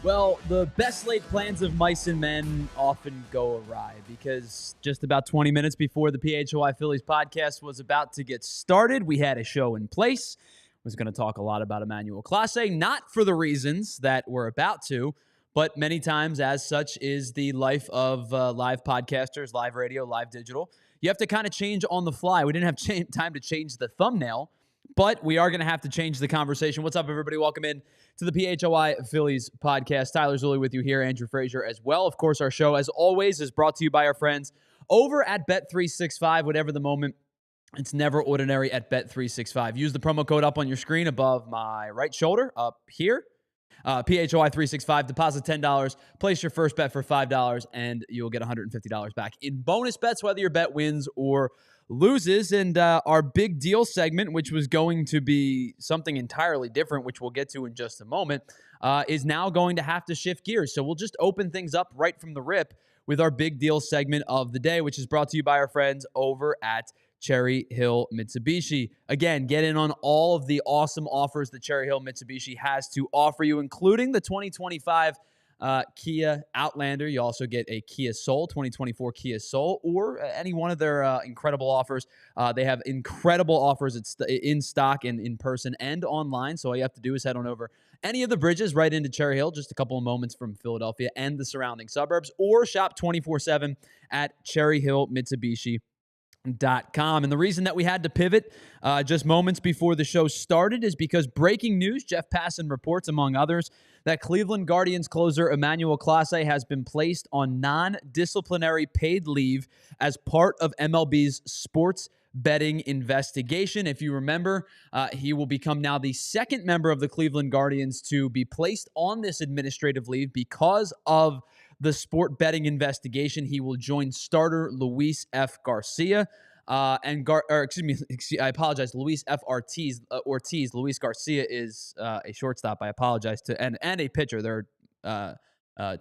Well, the best laid plans of mice and men often go awry because just about 20 minutes before the PHLY Phillies podcast was about to get started, we had a show in place. Was going to talk a lot about Emmanuel Clase, not for the reasons that we're about to, but many times, as such, is the life of live podcasters, live radio, live digital. You have to kind of change on the fly. We didn't have time to change the thumbnail, but we are going to have to change the conversation. What's up, everybody? Welcome in to the PHLY Phillies podcast. Tyler Zulli with you here, Andrew Frazier as well. Of course, our show, as always, is brought to you by our friends over at Bet365. Whatever the moment, it's never ordinary at Bet365. Use the promo code up on your screen above my right shoulder up here. PHLY365, deposit $10, place your first bet for $5, and you'll get $150 back in bonus bets, whether your bet wins or loses. And our big deal segment, which was going to be something entirely different, which we'll get to in just a moment, is now going to have to shift gears. So we'll just open things up right from the rip with our big deal segment of the day, which is brought to you by our friends over at Cherry Hill Mitsubishi. Again, get in on all of the awesome offers that Cherry Hill Mitsubishi has to offer you, including the 2025 Kia Outlander. You also get a Kia Soul, 2024 Kia Soul, or any one of their incredible offers. They have incredible offers in stock and in person and online. So all you have to do is head on over any of the bridges right into Cherry Hill, just a couple of moments from Philadelphia and the surrounding suburbs, or shop 24/7 at cherryhillmitsubishi.com. And the reason that we had to pivot just moments before the show started is because breaking news, Jeff Passan reports, among others, that Cleveland Guardians closer Emmanuel Clase has been placed on non-disciplinary paid leave as part of MLB's sports betting investigation. If you remember, he will become now the second member of the Cleveland Guardians to be placed on this administrative leave because of the sport betting investigation. He will join starter Luis F. Garcia I apologize, Luis F. Ortiz. Luis Garcia is a shortstop. I apologize to and a pitcher. There are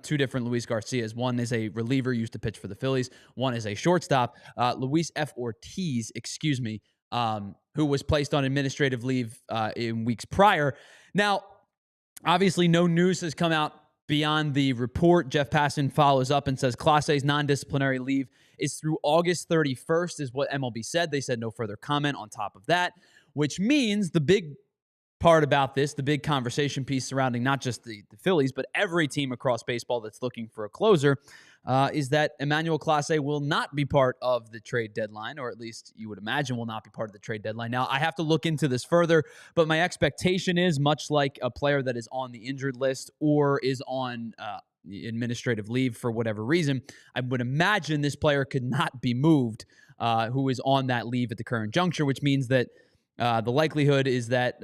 two different Luis Garcias. One is a reliever, used to pitch for the Phillies. One is a shortstop. Luis F. Ortiz, who was placed on administrative leave in weeks prior. Now, obviously, no news has come out beyond the report. Jeff Passan follows up and says Clase's non-disciplinary leave is through August 31st, is what MLB said. They said no further comment on top of that, which means the big part about this, the big conversation piece surrounding not just the Phillies, but every team across baseball that's looking for a closer, is that Emmanuel Clase will not be part of the trade deadline, or at least you would imagine will not be part of the trade deadline. Now, I have to look into this further, but my expectation is, much like a player that is on the injured list or is on administrative leave for whatever reason, I would imagine this player could not be moved who is on that leave at the current juncture, which means that the likelihood is that,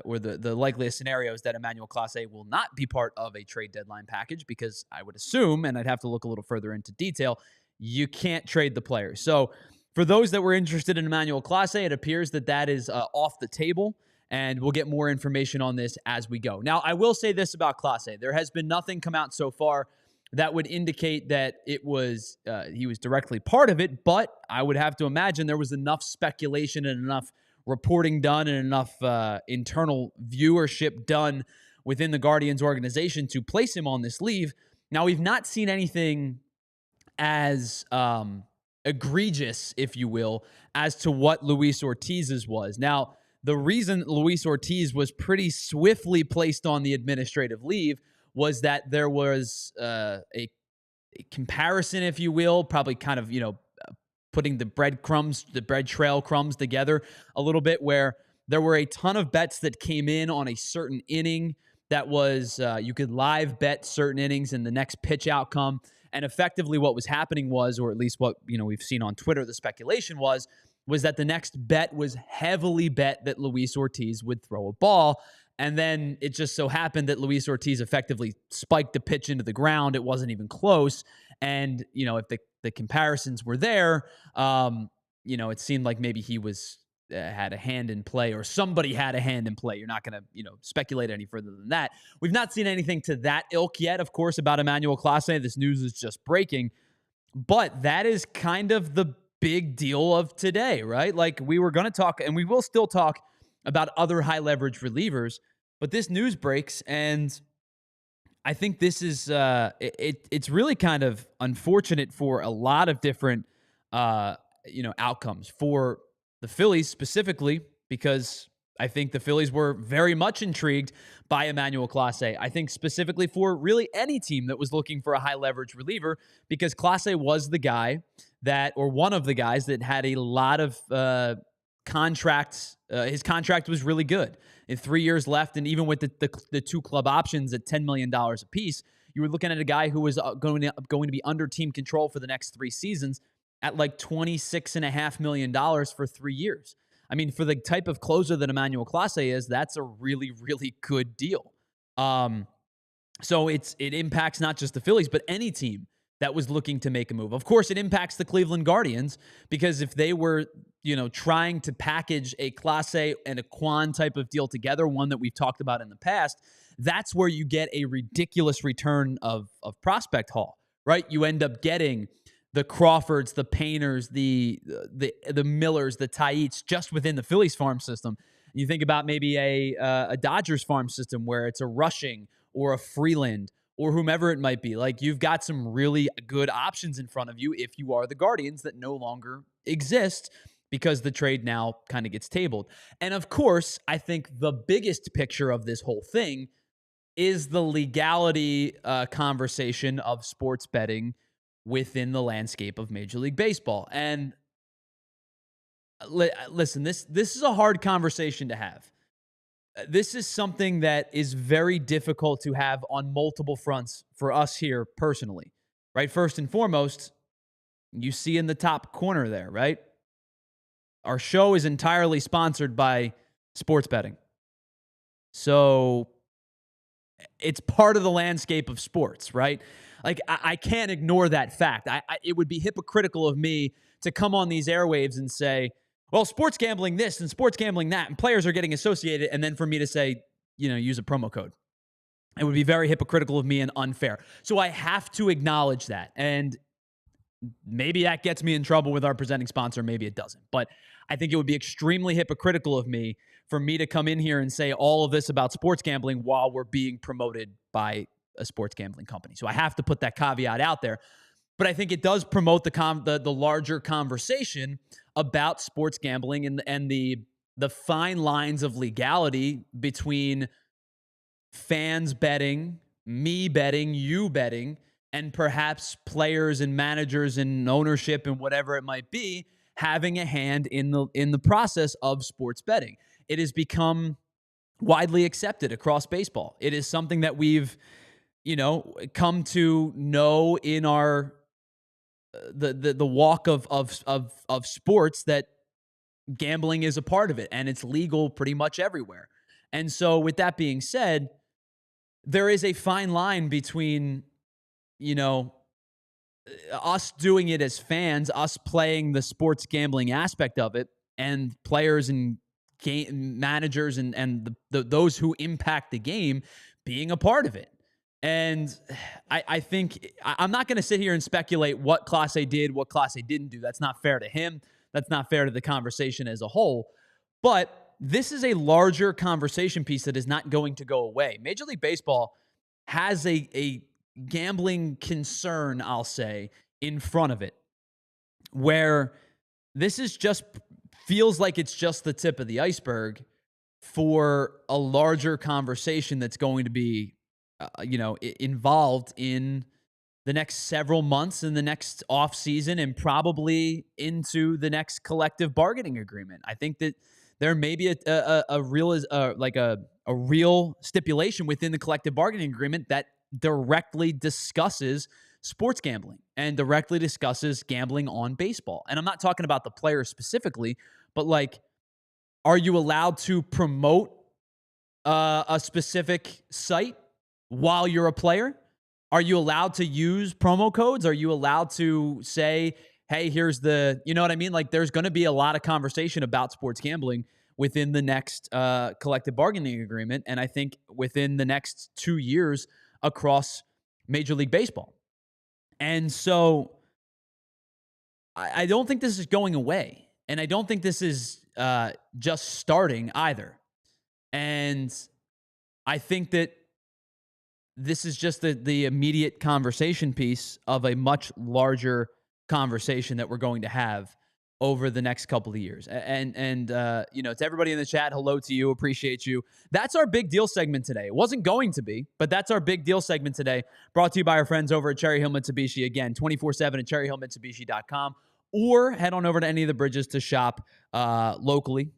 or the likeliest scenario is that Emmanuel Clase will not be part of a trade deadline package, because I would assume, and I'd have to look a little further into detail, you can't trade the player. So for those that were interested in Emmanuel Clase, it appears that that is off the table, and we'll get more information on this as we go. Now, I will say this about Clase. There has been nothing come out so far that would indicate that it was he was directly part of it, but I would have to imagine there was enough speculation and enough reporting done and enough internal viewership done within the Guardians organization to place him on this leave. Now, we've not seen anything as egregious, if you will, as to what Luis Ortiz's was. Now, the reason Luis Ortiz was pretty swiftly placed on the administrative leave was that there was a comparison, if you will, probably kind of, putting the bread trail crumbs together a little bit, where there were a ton of bets that came in on a certain inning that was, you could live bet certain innings and the next pitch outcome. And effectively what was happening was, or at least what, we've seen on Twitter, the speculation was that the next bet was heavily bet that Luis Ortiz would throw a ball. And then it just so happened that Luis Ortiz effectively spiked the pitch into the ground. It wasn't even close. And, if the comparisons were there, it seemed like maybe he was had a hand in play, or somebody had a hand in play. You're not going to, speculate any further than that. We've not seen anything to that ilk yet, of course, about Emmanuel Clase. This news is just breaking. But that is kind of the big deal of today, right? Like, we were going to talk, and we will still talk about other high leverage relievers, but this news breaks, and I think this is it's really kind of unfortunate for a lot of different outcomes for the Phillies specifically, because I think the Phillies were very much intrigued by Emmanuel Clase. I think specifically for really any team that was looking for a high leverage reliever, because Clase was the guy or one of the guys that had a lot of contracts. His contract was really good. In 3 years left, and even with the two club options at $10 million apiece, you were looking at a guy who was going to be under team control for the next 3 seasons at like $26.5 million for 3 years. I mean, for the type of closer that Emmanuel Clase is, that's a really, really good deal. So it impacts not just the Phillies, but any team that was looking to make a move. Of course, it impacts the Cleveland Guardians, because if they were, trying to package a Clase and a Quan type of deal together, one that we've talked about in the past, that's where you get a ridiculous return of prospect haul, right? You end up getting the Crawfords, the Painters, the Millers, the Taites, just within the Phillies farm system. You think about maybe a Dodgers farm system where it's a Rushing or a Freeland or whomever it might be. Like, you've got some really good options in front of you if you are the Guardians that no longer exist, because the trade now kind of gets tabled. And of course, I think the biggest picture of this whole thing is the legality conversation of sports betting within the landscape of Major League Baseball. And listen, this is a hard conversation to have. This is something that is very difficult to have on multiple fronts for us here personally, right? First and foremost, you see in the top corner there, right? Our show is entirely sponsored by sports betting. So it's part of the landscape of sports, right? Like, I can't ignore that fact. It would be hypocritical of me to come on these airwaves and say, well, sports gambling this and sports gambling that, and players are getting associated, and then for me to say, use a promo code. It would be very hypocritical of me and unfair. So I have to acknowledge that. And maybe that gets me in trouble with our presenting sponsor. Maybe it doesn't. But I think it would be extremely hypocritical of me for me to come in here and say all of this about sports gambling while we're being promoted by a sports gambling company. So I have to put that caveat out there. But I think it does promote the larger conversation about sports gambling and the fine lines of legality between fans betting, me betting, you betting, and perhaps players and managers and ownership and whatever it might be having a hand in the process of sports betting. It has become widely accepted across baseball. It is something that we've come to know in our the walk of sports, that gambling is a part of it, and it's legal pretty much everywhere. And so with that being said, there is a fine line between, us doing it as fans, us playing the sports gambling aspect of it, and players and managers and those who impact the game being a part of it. And I think I'm not going to sit here and speculate what Clase did, what Clase didn't do. That's not fair to him. That's not fair to the conversation as a whole. But this is a larger conversation piece that is not going to go away. Major League Baseball has a gambling concern, I'll say, in front of it, where this is just feels like it's just the tip of the iceberg for a larger conversation that's going to be involved in the next several months, in the next off season, and probably into the next collective bargaining agreement. I think that there may be a real stipulation within the collective bargaining agreement that directly discusses sports gambling and directly discusses gambling on baseball. And I'm not talking about the players specifically, but like, are you allowed to promote a specific site while you're a player? Are you allowed to use promo codes? Are you allowed to say, hey, here's the, you know what I mean? Like, there's going to be a lot of conversation about sports gambling within the next collective bargaining agreement. And I think within the next 2 years across Major League Baseball. And so I don't think this is going away. And I don't think this is just starting either. And I think that this is just the immediate conversation piece of a much larger conversation that we're going to have over the next couple of years. And to everybody in the chat, hello to you. Appreciate you. That's our big deal segment today. It wasn't going to be, but that's our big deal segment today, brought to you by our friends over at Cherry Hill Mitsubishi. Again, 24/7 at cherryhillmitsubishi.com, or head on over to any of the bridges to shop locally,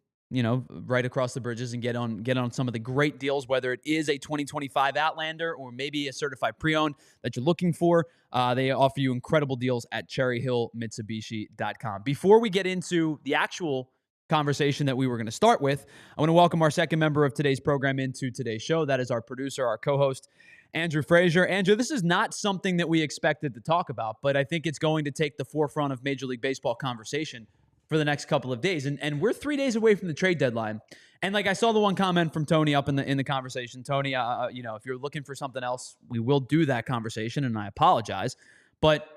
right across the bridges, and get on some of the great deals, whether it is a 2025 Outlander or maybe a certified pre-owned that you're looking for. They offer you incredible deals at cherryhillmitsubishi.com. Before we get into the actual conversation that we were going to start with, I want to welcome our second member of today's program into today's show. That is our producer, our co-host, Andrew Frazier. Andrew, this is not something that we expected to talk about, but I think it's going to take the forefront of Major League Baseball conversation for the next couple of days. And we're 3 days away from the trade deadline. And I saw the one comment from Tony up in the conversation. Tony, if you're looking for something else, we will do that conversation, and I apologize. But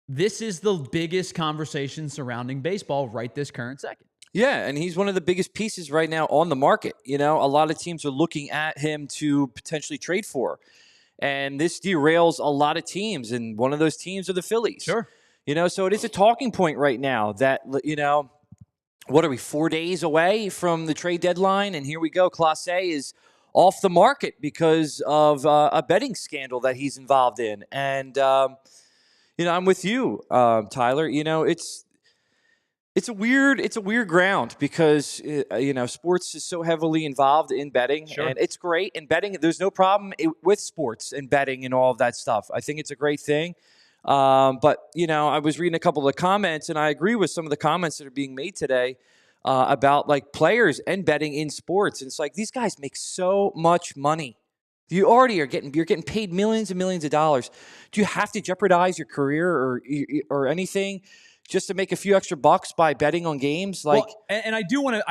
this is the biggest conversation surrounding baseball right this current second. Yeah, and he's one of the biggest pieces right now on the market. A lot of teams are looking at him to potentially trade for. And this derails a lot of teams, and one of those teams are the Phillies. Sure. So it is a talking point right now that, what are we, 4 days away from the trade deadline? And here we go. Clase is off the market because of a betting scandal that he's involved in. And, I'm with you, Tyler. It's a weird ground because, sports is so heavily involved in betting. Sure. And it's great. And betting, there's no problem with sports and betting and all of that stuff. I think it's a great thing. But I was reading a couple of comments, and I agree with some of the comments that are being made today about players and betting in sports. And it's these guys make so much money. You already you're getting paid millions and millions of dollars. Do you have to jeopardize your career or anything just to make a few extra bucks by betting on games? And I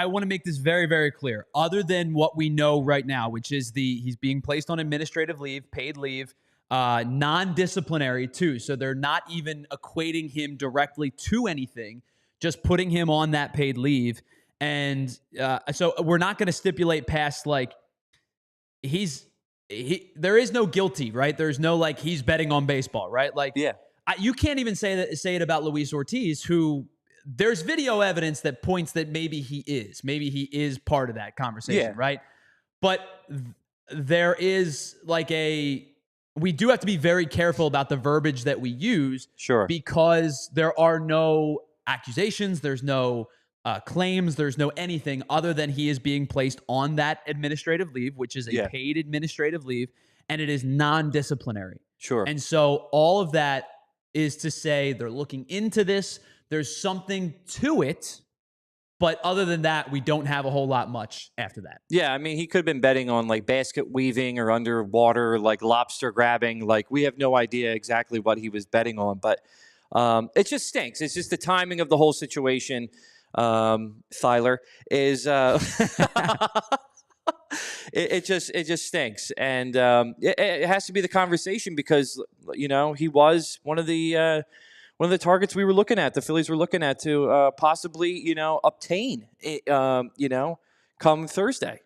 want to make this very, very clear. Other than what we know right now, which is he's being placed on administrative leave, paid leave. Non-disciplinary too, so they're not even equating him directly to anything, just putting him on that paid leave. And so we're not going to stipulate past there is no guilty, right? There's no he's betting on baseball, right? Yeah. You can't even say it about Luis Ortiz, who there's video evidence that points that maybe he is part of that conversation, right? But there is we do have to be very careful about the verbiage that we use. Sure. Because there are no accusations, there's no claims, there's no anything other than he is being placed on that administrative leave, which is a paid administrative leave, and it is non-disciplinary. Sure. And so all of that is to say they're looking into this. There's something to it. But other than that, we don't have a whole lot much after that. Yeah, he could have been betting on basket weaving or underwater, lobster grabbing. We have no idea exactly what he was betting on, but it just stinks. It's just the timing of the whole situation, Tyler, is it just stinks, and it has to be the conversation because he was one of the targets we were looking at, the Phillies were looking at to possibly, obtain, come Thursday.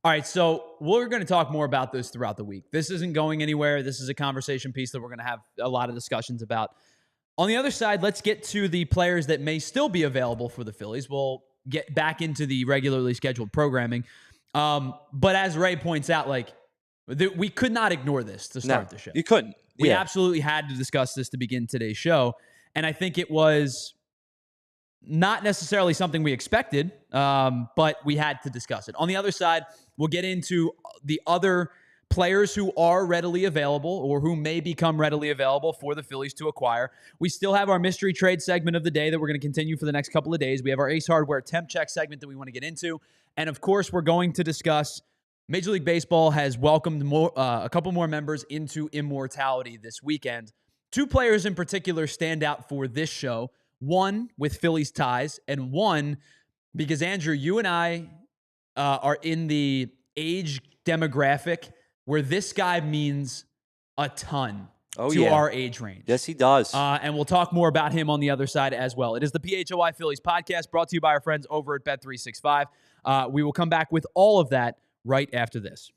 All right, so we're going to talk more about this throughout the week. This isn't going anywhere. This is a conversation piece that we're going to have a lot of discussions about. On the other side, let's get to the players that may still be available for the Phillies. We'll get back into the regularly scheduled programming. But as Ray points out, we could not ignore this to start the show. You couldn't. We absolutely had to discuss this to begin today's show. And I think it was not necessarily something we expected, but we had to discuss it. On the other side, we'll get into the other players who are readily available or who may become readily available for the Phillies to acquire. We still have our mystery trade segment of the day that we're going to continue for the next couple of days. We have our Ace Hardware temp check segment that we want to get into. And of course, we're going to discuss Major League Baseball has welcomed a couple more members into Immortality this weekend. Two players in particular stand out for this show. One with Phillies ties, and one because, Andrew, you and I are in the age demographic where this guy means a ton to our age range. Yes, he does. And we'll talk more about him on the other side as well. It is the PHLY Phillies podcast brought to you by our friends over at Bet365. We will come back with all of that right after this.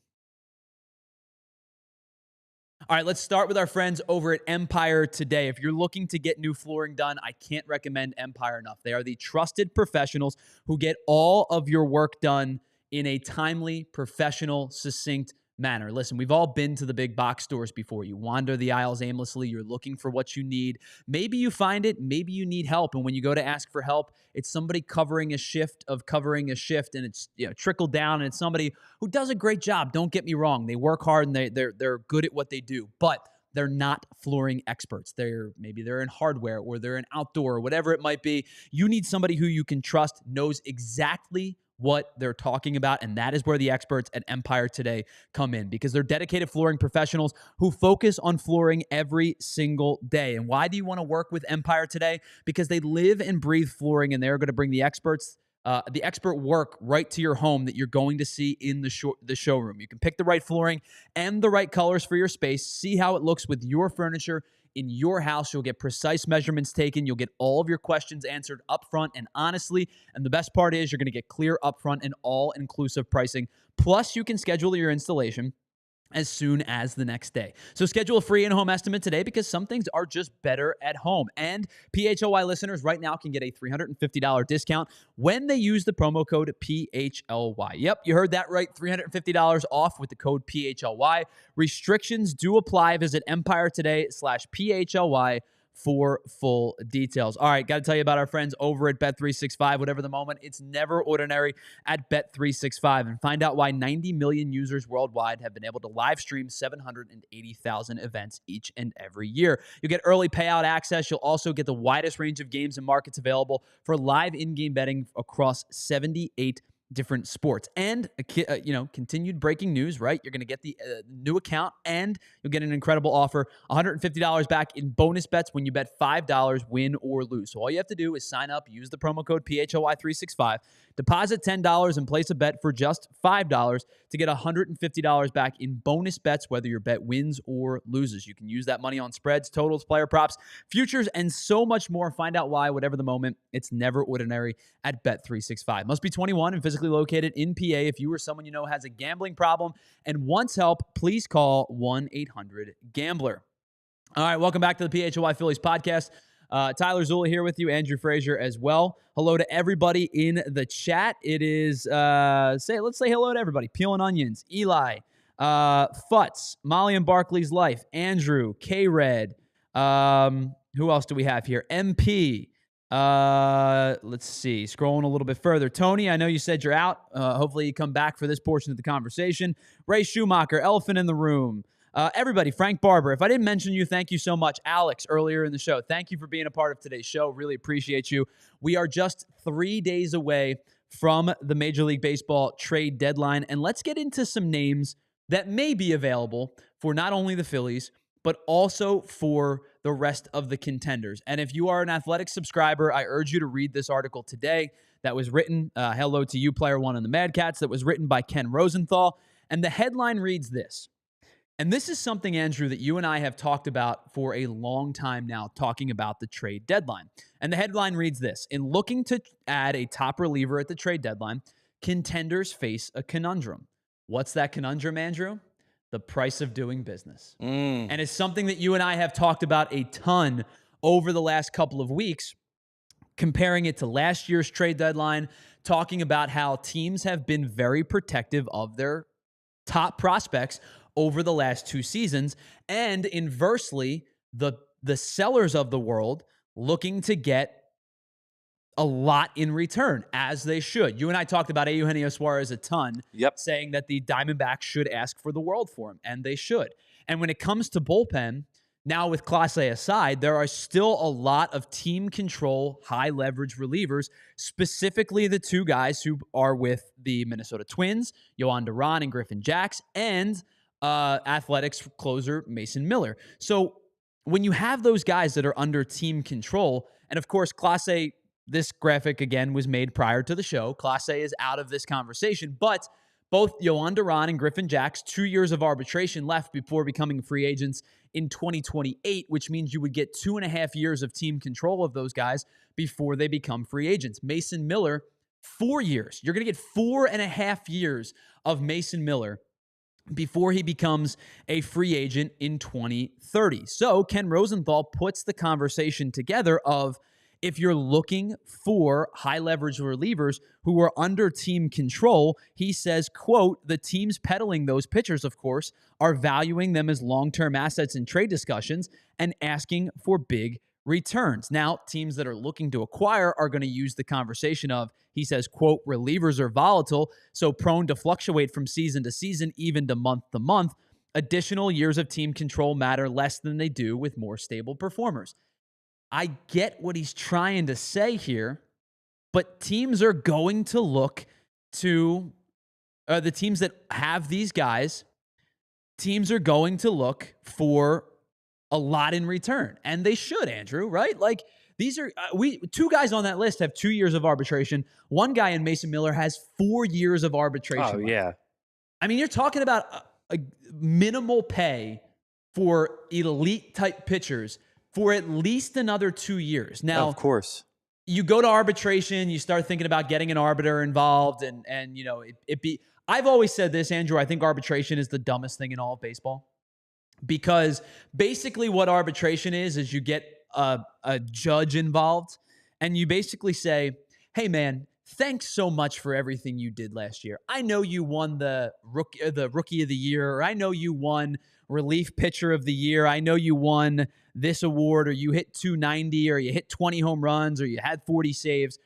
All right, let's start with our friends over at Empire Today. If you're looking to get new flooring done, I can't recommend Empire enough. They are the trusted professionals who get all of your work done in a timely, professional, succinct manner. Listen, we've all been to the big box stores before. You wander the aisles aimlessly. You're looking for what you need. Maybe you find it. Maybe you need help. And when you go to ask for help, it's somebody covering a shift, and it's trickled down. And it's somebody who does a great job. Don't get me wrong. They work hard and they're good at what they do. But they're not flooring experts. Maybe they're in hardware or they're in outdoor or whatever it might be. You need somebody who you can trust, knows exactly what they're talking about, and that is where the experts at Empire Today come in, because they're dedicated flooring professionals who focus on flooring every single day. And why do you want to work with Empire Today? Because they live and breathe flooring, and they're going to bring the expert work right to your home that you're going to see in the showroom. You can pick the right flooring and the right colors for your space, see how it looks with your furniture in your house. You'll get precise measurements taken. You'll get all of your questions answered upfront and honestly. And the best part is you're going to get clear upfront and all-inclusive pricing. Plus, you can schedule your installation as soon as the next day. So schedule a free in-home estimate today, because some things are just better at home. And PHLY listeners right now can get a $350 discount when they use the promo code PHLY. Yep, you heard that right. $350 off with the code PHLY. Restrictions do apply. Visit EmpireToday/PHLY for full details. All right, got to tell you about our friends over at Bet365. Whatever the moment, it's never ordinary at Bet365. And find out why 90 million users worldwide have been able to live stream 780,000 events each and every year. You'll get early payout access. You'll also get the widest range of games and markets available for live in-game betting across 78 different sports. And continued breaking news, right? You're going to get the new account, and you'll get an incredible offer, $150 back in bonus bets when you bet $5, win or lose. So all you have to do is sign up, use the promo code PHLY365, deposit $10 and place a bet for just $5 to get $150 back in bonus bets, whether your bet wins or loses. You can use that money on spreads, totals, player props, futures, and so much more. Find out why, whatever the moment, it's never ordinary at Bet365. Must be 21 and physically located in PA. If you or someone you know has a gambling problem and wants help, please call 1-800-GAMBLER. All right, welcome back to the PHLY Phillies podcast. Tyler Zula here with you, Andrew Frazier as well. Hello to everybody in the chat. It is, let's say hello to everybody. Peeling Onions, Eli, Futz, Molly and Barkley's Life, Andrew, K-Red, who else do we have here? MP, let's see, scrolling a little bit further. Tony, I know you said you're out. Hopefully you come back for this portion of the conversation. Ray Schumacher, Elephant in the Room. Everybody, Frank Barber, if I didn't mention you, thank you so much. Alex, earlier in the show, thank you for being a part of today's show. Really appreciate you. We are just 3 days away from the Major League Baseball trade deadline, and let's get into some names that may be available for not only the Phillies, but also for the rest of the contenders. And if you are an Athletics subscriber, I urge you to read this article today that was written, hello to you, Player One and the Mad Cats, that was written by Ken Rosenthal. And the headline reads this. And this is something, Andrew, that you and I have talked about for a long time now, talking about the trade deadline. And the headline reads this. In looking to add a top reliever at the trade deadline, contenders face a conundrum. What's that conundrum, Andrew? The price of doing business. And it's something that you and I have talked about a ton over the last couple of weeks, comparing it to last year's trade deadline, talking about how teams have been very protective of their top prospects over the last 2 seasons, and inversely, the sellers of the world looking to get a lot in return, as they should. You and I talked about Eugenio Suarez a ton, saying that the Diamondbacks should ask for the world for him, and they should. And when it comes to bullpen, now with Clase aside, there are still a lot of team control, high leverage relievers, specifically the 2 guys who are with the Minnesota Twins, Jhoan Duran and Griffin Jax, and Athletics closer Mason Miller. So when you have those guys that are under team control, and of course, Clase, this graphic again was made prior to the show. Clase is out of this conversation, but both Jhoan Duran and Griffin Jax, 2 years of arbitration left before becoming free agents in 2028, which means you would get 2.5 years of team control of those guys before they become free agents. Mason Miller, 4 years. You're going to get 4.5 years of Mason Miller before he becomes a free agent in 2030. So Ken Rosenthal puts the conversation together of, if you're looking for high leverage relievers who are under team control, he says, quote, the teams peddling those pitchers, of course, are valuing them as long-term assets in trade discussions and asking for big returns. Now, teams that are looking to acquire are going to use the conversation of, he says, quote, relievers are volatile, so prone to fluctuate from season to season, even to month to month. Additional years of team control matter less than they do with more stable performers. I get what he's trying to say here, but teams are going to look to the teams that have these guys. Teams are going to look for a lot in return, and they should, Andrew, right? Like, these are two guys on that list have 2 years of arbitration. One guy in Mason Miller has 4 years of arbitration. Oh, yeah. I mean, you're talking about a minimal pay for elite type pitchers for at least another 2 years. Now, of course, you go to arbitration, you start thinking about getting an arbiter involved, and you know, I've always said this, Andrew, I think arbitration is the dumbest thing in all of baseball. Because basically what arbitration is you get a judge involved, and you basically say, hey, man, thanks so much for everything you did last year. I know you won the rookie of the year, or I know you won relief pitcher of the year. I know you won this award, or you hit 290, or you hit 20 home runs, or you had 40 saves.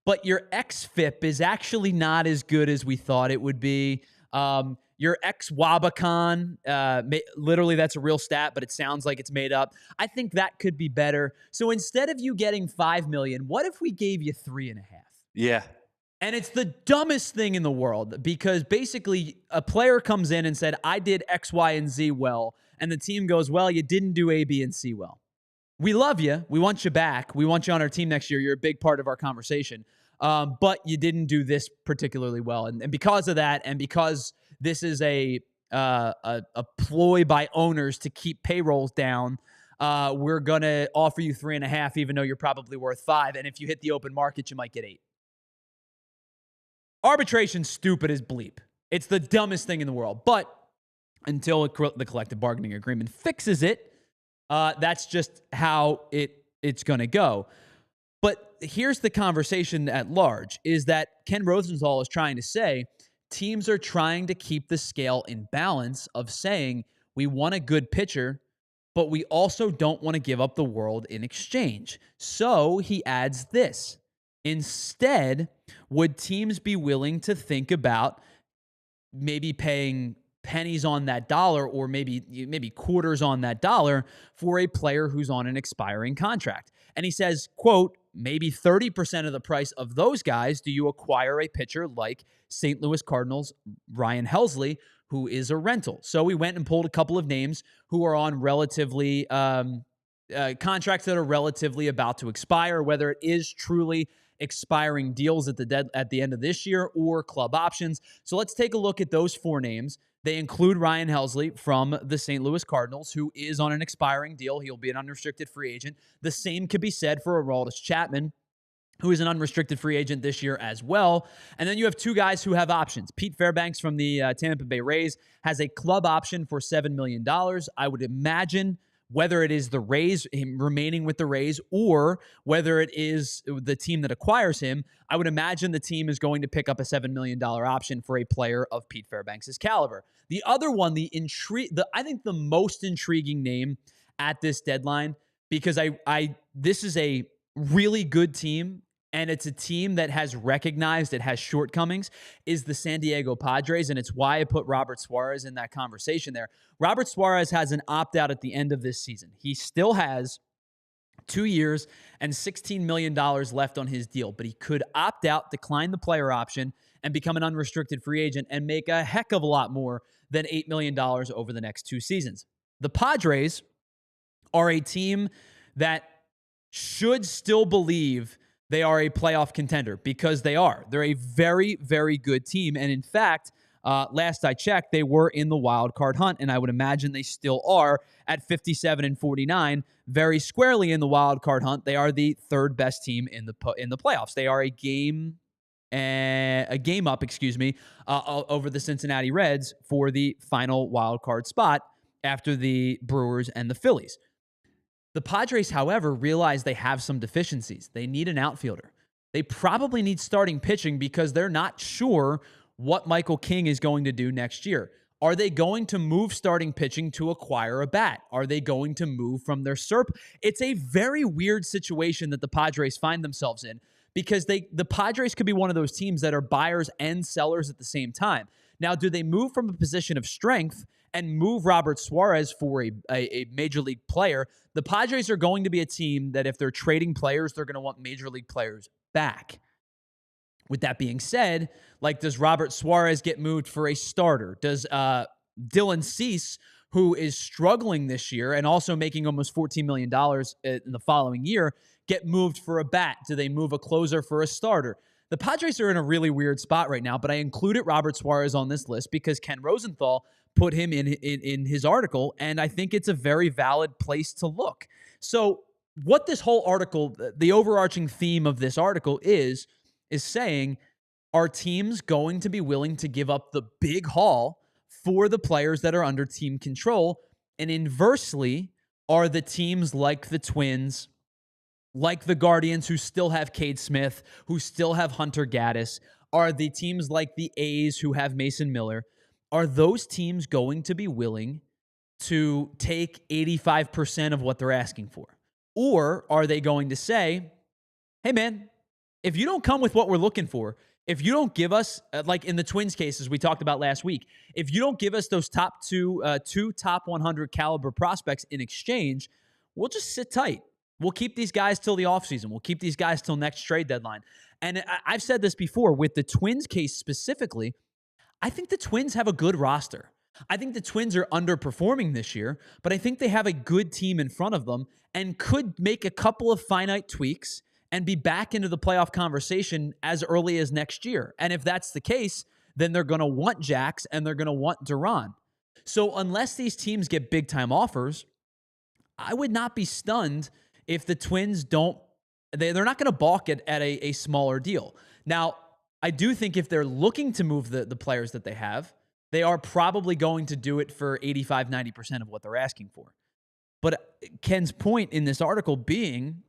But your xFIP is actually not as good as we thought it would be. Your ex-Wabacon, literally that's a real stat, but it sounds like it's made up. I think that could be better. So instead of you getting $5 million, what if we gave you 3.5? Yeah. And it's the dumbest thing in the world, because basically a player comes in and said, I did X, Y, and Z well. And the team goes, well, you didn't do A, B, and C well. We love you. We want you back. We want you on our team next year. You're a big part of our conversation. But you didn't do this particularly well. And because of that, and because this is a ploy by owners to keep payrolls down, we're going to offer you 3.5, even though you're probably worth 5. And if you hit the open market, you might get 8. Arbitration's stupid as bleep. It's the dumbest thing in the world. But until the collective bargaining agreement fixes it, that's just how it's going to go. But here's the conversation at large, is that Ken Rosenthal is trying to say teams are trying to keep the scale in balance of saying we want a good pitcher, but we also don't want to give up the world in exchange. So he adds this. Instead, would teams be willing to think about maybe paying pennies on that dollar, or maybe quarters on that dollar for a player who's on an expiring contract? And he says, quote, maybe 30% of the price of those guys do you acquire a pitcher like St. Louis Cardinals Ryan Helsley, who is a rental. So we went and pulled a couple of names who are on relatively contracts that are relatively about to expire, whether it is truly expiring deals at the end of this year or club options. So let's take a look at those 4 names. They include Ryan Helsley from the St. Louis Cardinals, who is on an expiring deal. He'll be an unrestricted free agent. The same could be said for Aroldis Chapman, who is an unrestricted free agent this year as well. And then you have 2 guys who have options. Pete Fairbanks from the Tampa Bay Rays has a club option for $7 million. I would imagine, whether it is the Rays, him remaining with the Rays, or whether it is the team that acquires him, I would imagine the team is going to pick up a $7 million option for a player of Pete Fairbanks' caliber. The other one, I think the most intriguing name at this deadline, because this is a really good team, and it's a team that has recognized it has shortcomings, is the San Diego Padres, and it's why I put Robert Suarez in that conversation there. Robert Suarez has an opt-out at the end of this season. He still has 2 years and $16 million left on his deal, but he could opt out, decline the player option, and become an unrestricted free agent and make a heck of a lot more than $8 million over the next 2 seasons. The Padres are a team that should still believe they are a playoff contender, because they are. They're a very, very good team. And in fact, last I checked, they were in the wild card hunt, and I would imagine they still are at 57-49, very squarely in the wild card hunt. They are the 3rd best team in the playoffs. They are a game a game up, over the Cincinnati Reds for the final wild card spot after the Brewers and the Phillies. The Padres, however, realize they have some deficiencies. They need an outfielder. They probably need starting pitching because they're not sure what Michael King is going to do next year. Are they going to move starting pitching to acquire a bat? Are they going to move from their SERP? It's a very weird situation that the Padres find themselves in because the Padres could be one of those teams that are buyers and sellers at the same time. Now, do they move from a position of strength and move Robert Suarez for a major league player? The Padres are going to be a team that if they're trading players, they're going to want major league players back. With that being said, does Robert Suarez get moved for a starter? Does Dylan Cease, who is struggling this year and also making almost $14 million in the following year, get moved for a bat? Do they move a closer for a starter? The Padres are in a really weird spot right now, but I included Robert Suarez on this list because Ken Rosenthal put him in his article, and I think it's a very valid place to look. So what this whole article, the overarching theme of this article is saying, are teams going to be willing to give up the big haul for the players that are under team control? And inversely, are the teams like the Twins, like the Guardians, who still have Cade Smith, who still have Hunter Gaddis, are the teams like the A's who have Mason Miller, are those teams going to be willing to take 85% of what they're asking for? Or are they going to say, hey, man, if you don't come with what we're looking for, if you don't give us, like in the Twins cases we talked about last week, if you don't give us those two top 100 caliber prospects in exchange, we'll just sit tight. We'll keep these guys till the offseason. We'll keep these guys till next trade deadline. And I've said this before, with the Twins case specifically, I think the Twins have a good roster. I think the Twins are underperforming this year, but I think they have a good team in front of them and could make a couple of finite tweaks and be back into the playoff conversation as early as next year. And if that's the case, then they're going to want Jax and they're going to want Duran. So unless these teams get big-time offers, I would not be stunned if the Twins they're not going to balk at a smaller deal. Now, I do think if they're looking to move the players that they have, they are probably going to do it for 85, 90% of what they're asking for. But Ken's point in this article being,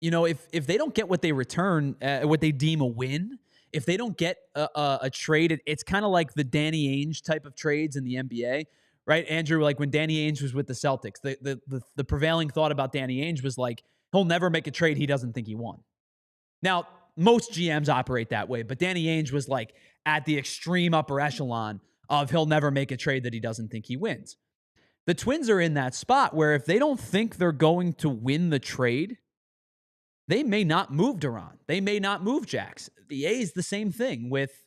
if they don't get what they return, what they deem a win, if they don't get a trade, it's kind of like the Danny Ainge type of trades in the NBA, right? Andrew, like when Danny Ainge was with the Celtics, the prevailing thought about Danny Ainge was like, he'll never make a trade he doesn't think he won. Now, most GMs operate that way, but Danny Ainge was like at the extreme upper echelon of he'll never make a trade that he doesn't think he wins. The Twins are in that spot where if they don't think they're going to win the trade, they may not move Duran. They may not move Jax. The A's the same thing with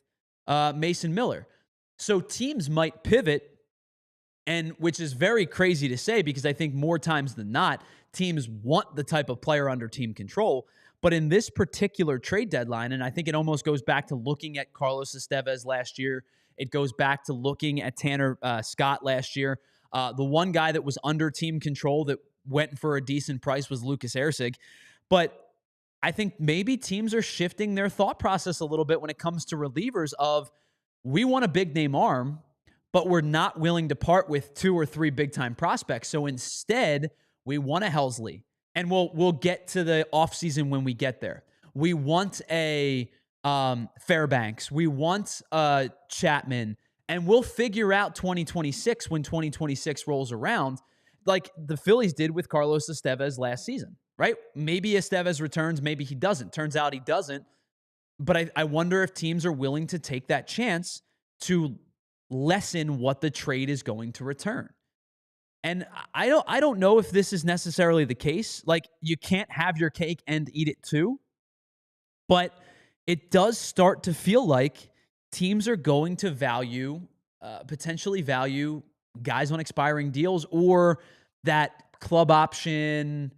Mason Miller. So teams might pivot, and which is very crazy to say because I think more times than not, teams want the type of player under team control. But in this particular trade deadline, and I think it almost goes back to looking at Carlos Estevez last year, it goes back to looking at Tanner Scott last year. The one guy that was under team control that went for a decent price was Lucas Erceg. But I think maybe teams are shifting their thought process a little bit when it comes to relievers of, we want a big-name arm, but we're not willing to part with 2 or 3 big-time prospects. So instead, we want a Helsley. And we'll get to the offseason when we get there. We want a Fairbanks. We want Chapman. And we'll figure out 2026 when 2026 rolls around, like the Phillies did with Carlos Estevez last season, right? Maybe Estevez returns, maybe he doesn't. Turns out he doesn't. But I wonder if teams are willing to take that chance to lessen what the trade is going to return. And I don't know if this is necessarily the case. Like, you can't have your cake and eat it too. But it does start to feel like teams are going to potentially value guys on expiring deals, or that club option,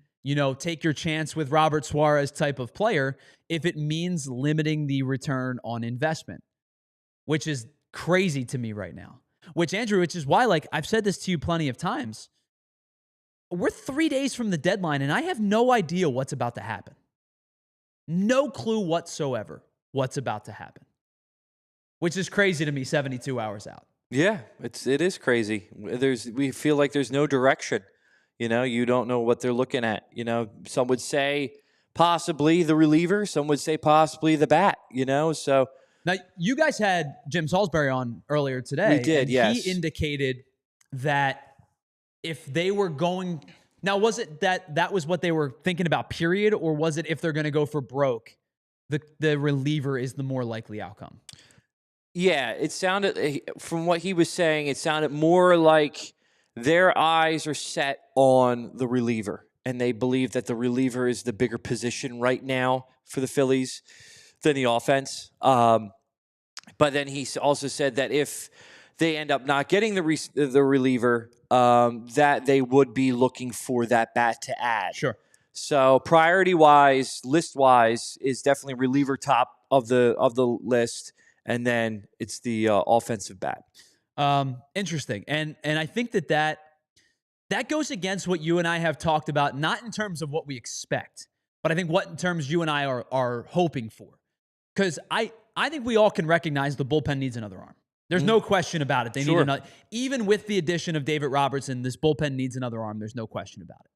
take your chance with Robert Suarez type of player, if it means limiting the return on investment, which is crazy to me right now. Which is why, like, I've said this to you plenty of times. We're 3 days from the deadline, and I have no idea what's about to happen. No clue whatsoever. what's about to happen, which is crazy to me 72 hours out. Yeah, it is crazy. We feel like there's no direction. You don't know what they're looking at. Some would say possibly the reliever. Some would say possibly the bat. So now you guys had Jim Salisbury on earlier today. We did, and yes. He indicated that if they were going now, was it that was what they were thinking about, period, or was it if they're going to go for broke, the reliever is the more likely outcome? Yeah, it sounded, from what he was saying, it sounded more like their eyes are set on the reliever, and they believe that the reliever is the bigger position right now for the Phillies than the offense. But then he also said that if they end up not getting the reliever, that they would be looking for that bat to add. Sure. So priority-wise, list-wise, is definitely reliever top of the list, and then it's the offensive bat. Interesting. And I think that goes against what you and I have talked about, not in terms of what we expect, but I think what in terms you and I are hoping for. Because I think we all can recognize the bullpen needs another arm. There's no question about it. They need another. Even with the addition of David Robertson, this bullpen needs another arm. There's no question about it.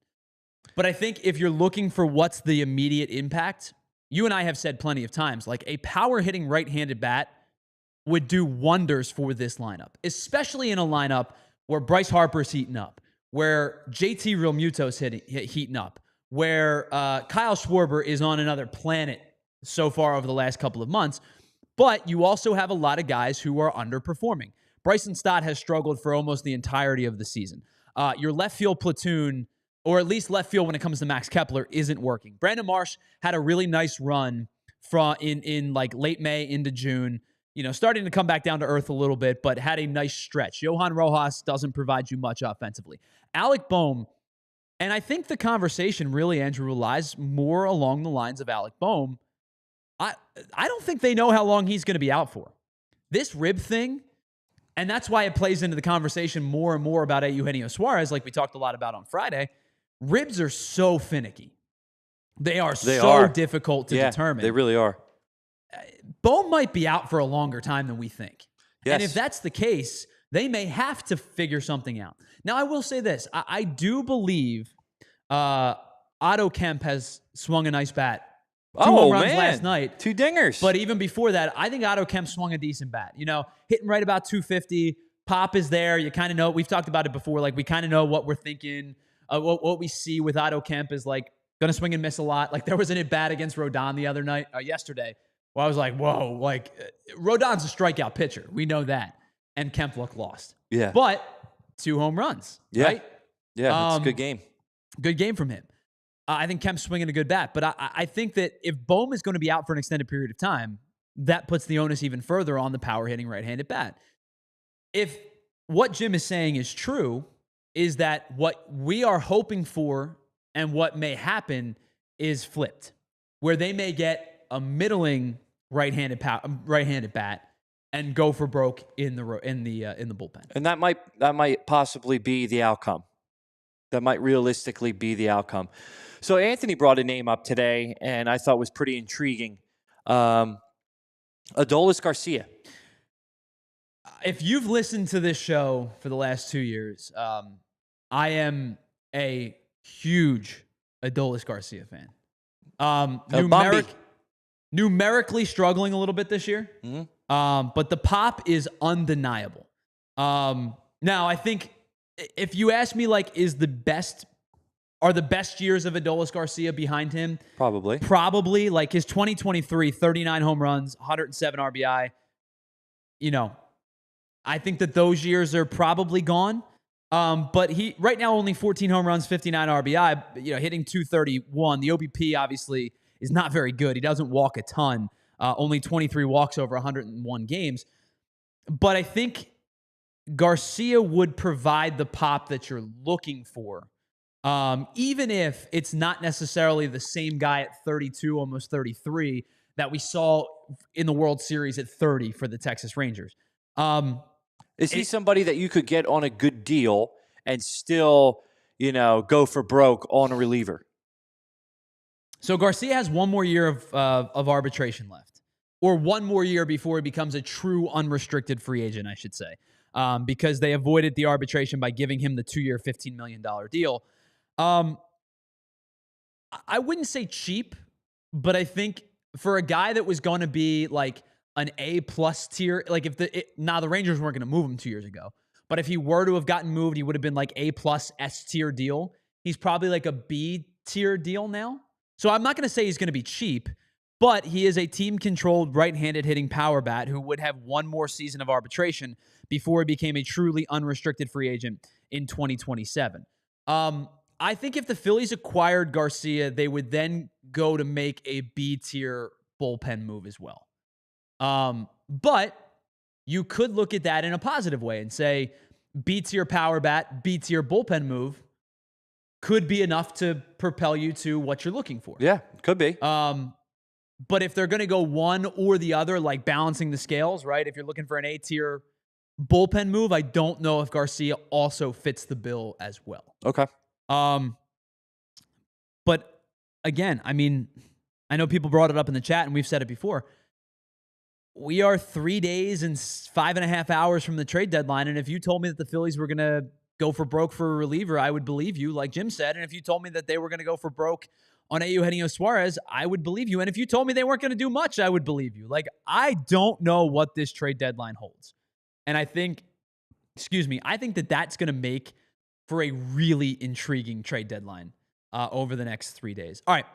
But I think if you're looking for what's the immediate impact, you and I have said plenty of times, like a power-hitting right-handed bat would do wonders for this lineup, especially in a lineup where Bryce Harper's heating up, where JT Realmuto's heating up, where Kyle Schwarber is on another planet so far over the last couple of months. But you also have a lot of guys who are underperforming. Bryson Stott has struggled for almost the entirety of the season. Your left field platoon, or at least left field when it comes to Max Kepler, isn't working. Brandon Marsh had a really nice run in like late May into June, starting to come back down to earth a little bit, but had a nice stretch. Johan Rojas doesn't provide you much offensively. Alec Bohm, and I think the conversation really, Andrew, lies more along the lines of Alec Bohm. I don't think they know how long he's going to be out for. This rib thing, and that's why it plays into the conversation more and more about Eugenio Suarez, like we talked a lot about on Friday. Ribs are so finicky. They are difficult to determine. They really are. Bohm might be out for a longer time than we think. Yes. And if that's the case, they may have to figure something out. Now, I will say this. I do believe Otto Kemp has swung a nice bat. 2 home runs last night. 2 dingers. But even before that, I think Otto Kemp swung a decent bat. Hitting right about 250. Pop is there. You kind of know. We've talked about it before. Like, we kind of know what we're thinking. What we see with Otto Kemp is, like, going to swing and miss a lot. Like, there was an at-bat against Rodon yesterday, where I was like, whoa. Like, Rodon's a strikeout pitcher. We know that. And Kemp looked lost. Yeah. But 2 home runs. Yeah. Right? Yeah, it's a good game. Good game from him. I think Kemp's swinging a good bat, but I think that if Bohm is going to be out for an extended period of time, that puts the onus even further on the power-hitting right-handed bat. If what Jim is saying is true, is that what we are hoping for and what may happen is flipped, where they may get a middling right-handed bat and go for broke in the bullpen. And that might possibly be the outcome. That might realistically be the outcome. So Anthony brought a name up today, and I thought was pretty intriguing. Adolis Garcia. If you've listened to this show for the last 2 years, I am a huge Adolis Garcia fan. Numerically struggling a little bit this year, but the pop is undeniable. Now, I think if you ask me, like, are the best years of Adolis Garcia behind him? Probably. Like, his 2023, 39 home runs, 107 RBI. I think that those years are probably gone. But he right now only 14 home runs, 59 RBI, hitting 231. The OBP obviously is not very good. He doesn't walk a ton. Only 23 walks over 101 games. But I think Garcia would provide the pop that you're looking for, even if it's not necessarily the same guy at 32, almost 33, that we saw in the World Series at 30 for the Texas Rangers. Is he somebody that you could get on a good deal and still, go for broke on a reliever? So Garcia has one more year of arbitration left. or one more year before he becomes a true unrestricted free agent, I should say, because they avoided the arbitration by giving him the 2-year, $15 million deal. I wouldn't say cheap, but I think for a guy that was going to be like an A-plus tier, like if the Rangers weren't going to move him 2 years ago, but if he were to have gotten moved, he would have been like A-plus S-tier deal. He's probably like a B-tier deal now. So I'm not going to say he's going to be cheap, but he is a team-controlled right-handed hitting power bat who would have one more season of arbitration before he became a truly unrestricted free agent in 2027. I think if the Phillies acquired Garcia, they would then go to make a B-tier bullpen move as well. But you could look at that in a positive way and say B-tier power bat, B-tier bullpen move could be enough to propel you to what you're looking for. Yeah, could be. But if they're going to go one or the other, like balancing the scales, right? If you're looking for an A-tier bullpen move, I don't know if Garcia also fits the bill as well. Okay. But again, I mean, I know people brought it up in the chat and we've said it before. We are 3 days and 5.5 hours from the trade deadline. And if you told me that the Phillies were going to go for broke for a reliever, I would believe you, like Jim said. And if you told me that they were going to go for broke on Eugenio Suarez, I would believe you. And if you told me they weren't going to do much, I would believe you. Like, I don't know what this trade deadline holds. And I think that that's going to make for a really intriguing trade deadline over the next 3 days. All right,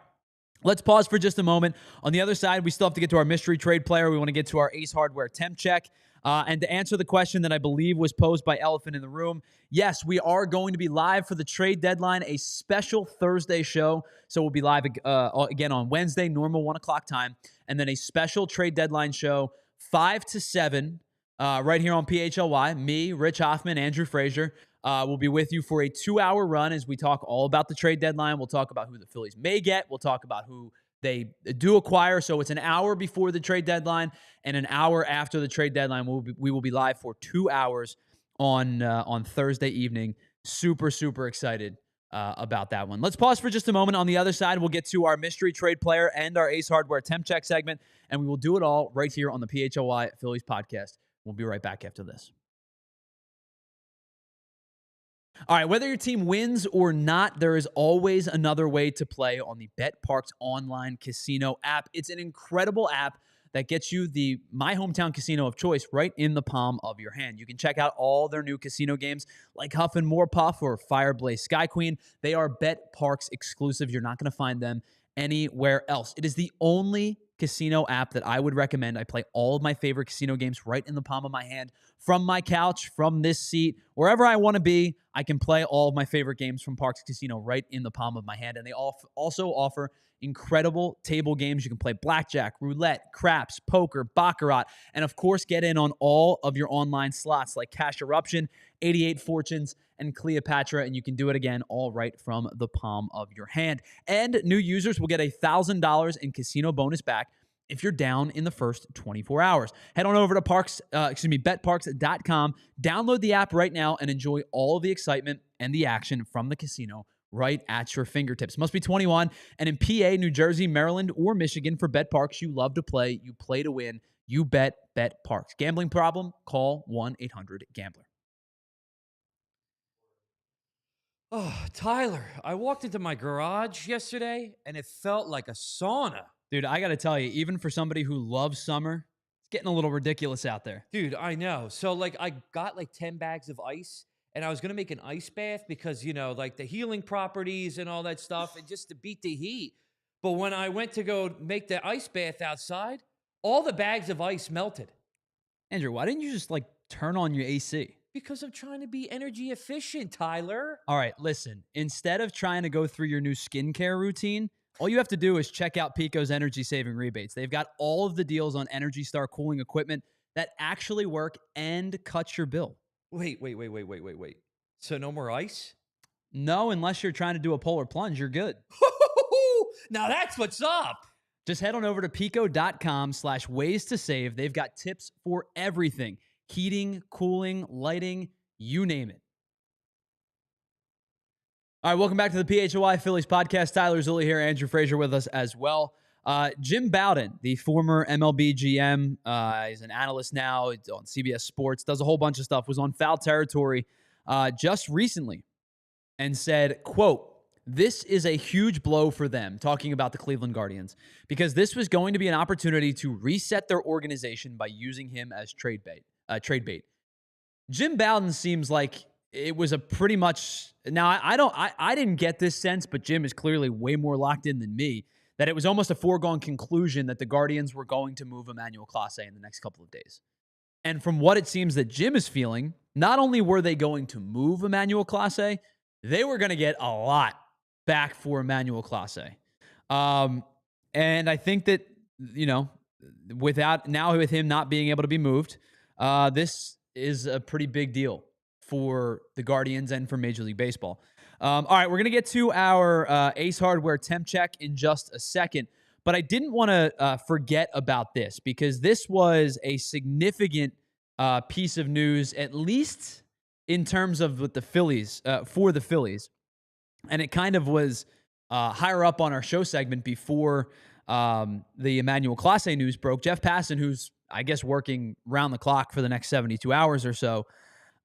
let's pause for just a moment. On the other side, we still have to get to our mystery trade player. We want to get to our Ace Hardware temp check. And to answer the question that I believe was posed by Elephant in the Room, yes, we are going to be live for the trade deadline, a special Thursday show. So we'll be live again on Wednesday, normal 1 o'clock time, and then a special trade deadline show, 5 to 7, right here on PHLY. Me, Rich Hoffman, Andrew Frazier will be with you for a 2-hour run as we talk all about the trade deadline. We'll talk about who the Phillies may get. We'll talk about who they do acquire. So it's an hour before the trade deadline and an hour after the trade deadline. We will be live for 2 hours on Thursday evening. Super, super excited about that one. Let's pause for just a moment. On the other side, we'll get to our mystery trade player and our Ace Hardware temp check segment, and we will do it all right here on the PHLY Phillies podcast. We'll be right back after this. All right, whether your team wins or not, there is always another way to play on the BetParx online casino app. It's an incredible app that gets you the My Hometown Casino of choice right in the palm of your hand. You can check out all their new casino games like Huff and More Puff or Fireblaze Sky Queen. They are BetParx exclusive. You're not going to find them anywhere else. It is the only casino app that I would recommend. I play all of my favorite casino games right in the palm of my hand, from my couch, from this seat, wherever I want to be. I can play all of my favorite games from Parx Casino right in the palm of my hand. And they also offer incredible table games. You can play blackjack, roulette, craps, poker, baccarat, and of course get in on all of your online slots like Cash Eruption, 88 Fortunes, and Cleopatra, and you can do it again all right from the palm of your hand. And new users will get $1,000 in casino bonus back if you're down in the first 24 hours. Head on over to betparx.com, download the app right now, and enjoy all of the excitement and the action from the casino right at your fingertips. Must be 21, and in PA, New Jersey, Maryland, or Michigan for BetParx, you love to play, you play to win, you bet BetParx. Gambling problem? Call 1-800-GAMBLER. Oh, Tyler, I walked into my garage yesterday, and it felt like a sauna. Dude, I got to tell you, even for somebody who loves summer, it's getting a little ridiculous out there. Dude, I know. So, I got 10 bags of ice, and I was going to make an ice bath because, the healing properties and all that stuff, and just to beat the heat. But when I went to go make the ice bath outside, all the bags of ice melted. Andrew, why didn't you just, turn on your AC? Because I'm trying to be energy efficient, Tyler. All right, listen. Instead of trying to go through your new skincare routine, all you have to do is check out Pico's energy-saving rebates. They've got all of the deals on Energy Star cooling equipment that actually work and cut your bill. Wait. So no more ice? No, unless you're trying to do a polar plunge, you're good. Now that's what's up. Just head on over to pico.com/ways to save. They've got tips for everything. Heating, cooling, lighting, you name it. All right, welcome back to the PHLY Phillies podcast. Tyler Zulli here, Andrew Frazier with us as well. Jim Bowden, the former MLB GM, he's an analyst now. He's on CBS Sports, does a whole bunch of stuff, was on Foul Territory just recently and said, quote, "This is a huge blow for them," talking about the Cleveland Guardians, "because this was going to be an opportunity to reset their organization by using him as trade bait. Jim Bowden seems like it was a pretty much, now I didn't get this sense, but Jim is clearly way more locked in than me, that it was almost a foregone conclusion that the Guardians were going to move Emmanuel Clase in the next couple of days. And from what it seems that Jim is feeling, not only were they going to move Emmanuel Clase, they were going to get a lot back for Emmanuel Clase. And I think that, with him not being able to be moved, this is a pretty big deal for the Guardians and for Major League Baseball. All right, we're going to get to our Ace Hardware temp check in just a second, but I didn't want to forget about this because this was a significant piece of news, at least in terms of with the Phillies, for the Phillies. And it kind of was higher up on our show segment before the Emmanuel Clase news broke. Jeff Passan, who's, I guess, working round the clock for the next 72 hours or so,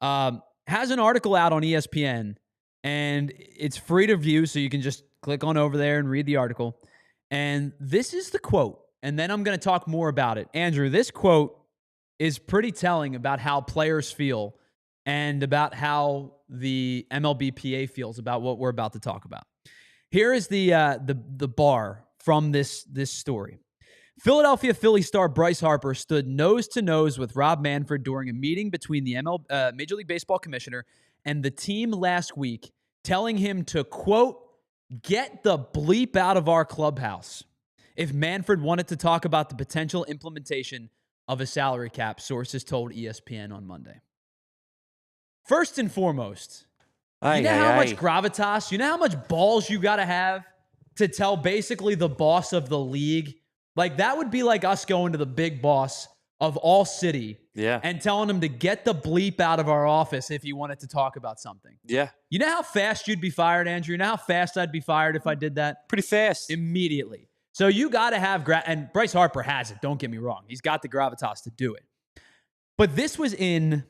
has an article out on ESPN, and it's free to view, so you can just click on over there and read the article. And this is the quote, and then I'm going to talk more about it. Andrew, this quote is pretty telling about how players feel and about how the MLBPA feels about what we're about to talk about. Here is the bar from this story. Philadelphia Phillies star Bryce Harper stood nose-to-nose with Rob Manfred during a meeting between the Major League Baseball commissioner and the team last week, telling him to, quote, "get the bleep out of our clubhouse" if Manfred wanted to talk about the potential implementation of a salary cap, sources told ESPN on Monday. First and foremost, you know how much gravitas, you know how much balls you got to have to tell basically the boss of the league? Like, that would be like us going to the big boss of ALLCITY and telling him to get the bleep out of our office if he wanted to talk about something. Yeah. You know how fast you'd be fired, Andrew? You know how fast I'd be fired if I did that? Pretty fast. Immediately. So you got to have, and Bryce Harper has it, don't get me wrong. He's got the gravitas to do it. But this was in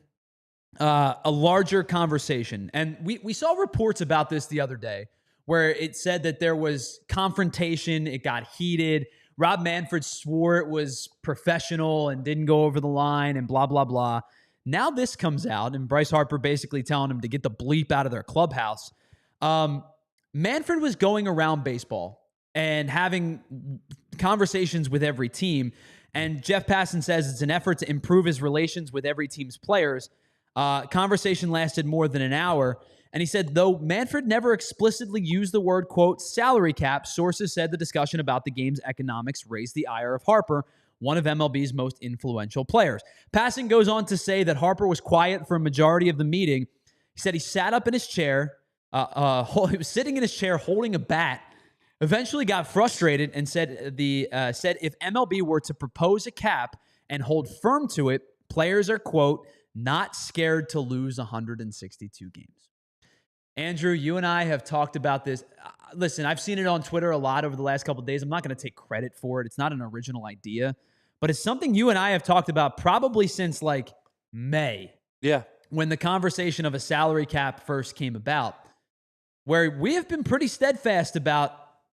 a larger conversation. And we saw reports about this the other day where it said that there was confrontation, it got heated. Rob Manfred swore it was professional and didn't go over the line and blah, blah, blah. Now this comes out, and Bryce Harper basically telling him to get the bleep out of their clubhouse. Manfred was going around baseball and having conversations with every team. And Jeff Passan says it's an effort to improve his relations with every team's players. Conversation lasted more than an hour. And he said, though Manfred never explicitly used the word, quote, salary cap, sources said the discussion about the game's economics raised the ire of Harper, one of MLB's most influential players. Passan goes on to say that Harper was quiet for a majority of the meeting. He said he sat up in his chair. He was sitting in his chair holding a bat, eventually got frustrated and said if MLB were to propose a cap and hold firm to it, players are, quote, not scared to lose 162 games. Andrew, you and I have talked about this. Listen, I've seen it on Twitter a lot over the last couple of days. I'm not going to take credit for it. It's not an original idea, but it's something you and I have talked about probably since like May. Yeah. When the conversation of a salary cap first came about, where we have been pretty steadfast about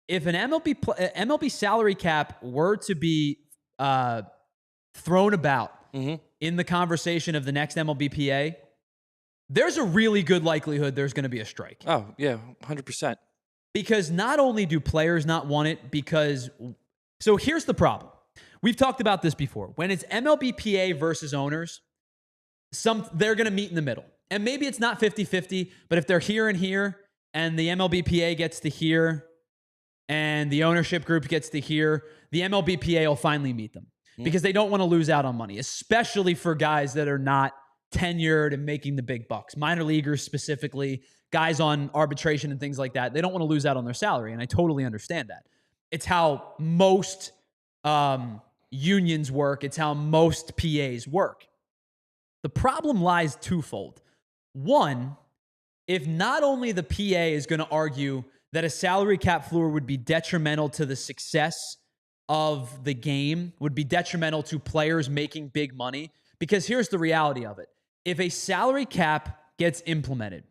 if an MLB salary cap were to be thrown about in the conversation of the next MLBPA, there's a really good likelihood there's going to be a strike. Oh, yeah, 100%. Because not only do players not want it, so here's the problem. We've talked about this before. When it's MLBPA versus owners, they're going to meet in the middle. And maybe it's not 50-50, but if they're here and here, and the MLBPA gets to here, and the ownership group gets to here, the MLBPA will finally meet them. Because they don't want to lose out on money, especially for guys that are not tenured and making the big bucks. Minor leaguers specifically, guys on arbitration and things like that. They don't want to lose out on their salary, and I totally understand that. It's how most unions work. It's how most PAs work. The problem lies twofold. One, if not only the PA is going to argue that a salary cap floor would be detrimental to the success of the game, would be detrimental to players making big money. Because here's the reality of it. If a salary cap gets implemented,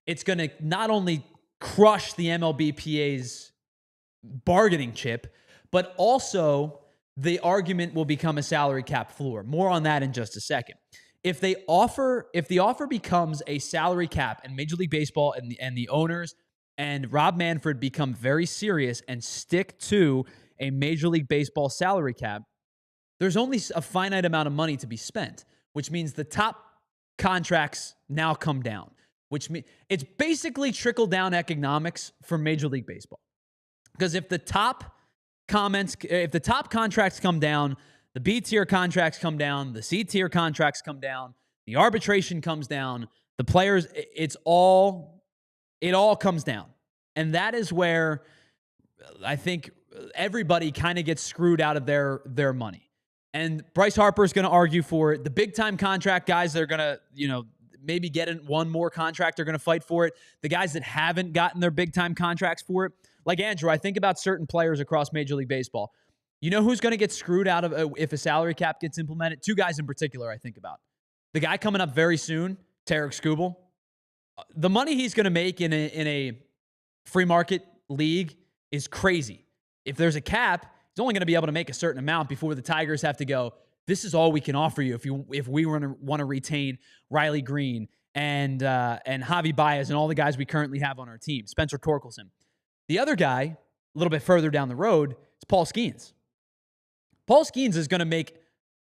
it's going to not only crush the MLBPA's bargaining chip, but also the argument will become a salary cap floor. More on that in just a second. If the offer becomes a salary cap and Major League Baseball and the owners and Rob Manfred become very serious and stick to a Major League Baseball salary cap, there's only a finite amount of money to be spent, which means the top contracts now come down, which means it's basically trickle-down economics for Major League Baseball. Because if the top contracts come down, the B-tier contracts come down, the C-tier contracts come down, the arbitration comes down, the players, it all comes down. And that is where I think everybody kind of gets screwed out of their money. And Bryce Harper is going to argue for it. The big-time contract guys that are going to, maybe get in one more contract, they're going to fight for it. The guys that haven't gotten their big-time contracts for it, like Andrew, I think about certain players across Major League Baseball. You know who's going to get screwed out of if a salary cap gets implemented? Two guys in particular I think about. The guy coming up very soon, Tarek Skubal. The money he's going to make in a free market league is crazy. If there's a cap, he's only going to be able to make a certain amount before the Tigers have to go, this is all we can offer you if we want to retain Riley Green and Javi Baez and all the guys we currently have on our team, Spencer Torkelson. The other guy, a little bit further down the road, is Paul Skeens. Paul Skeens is going to make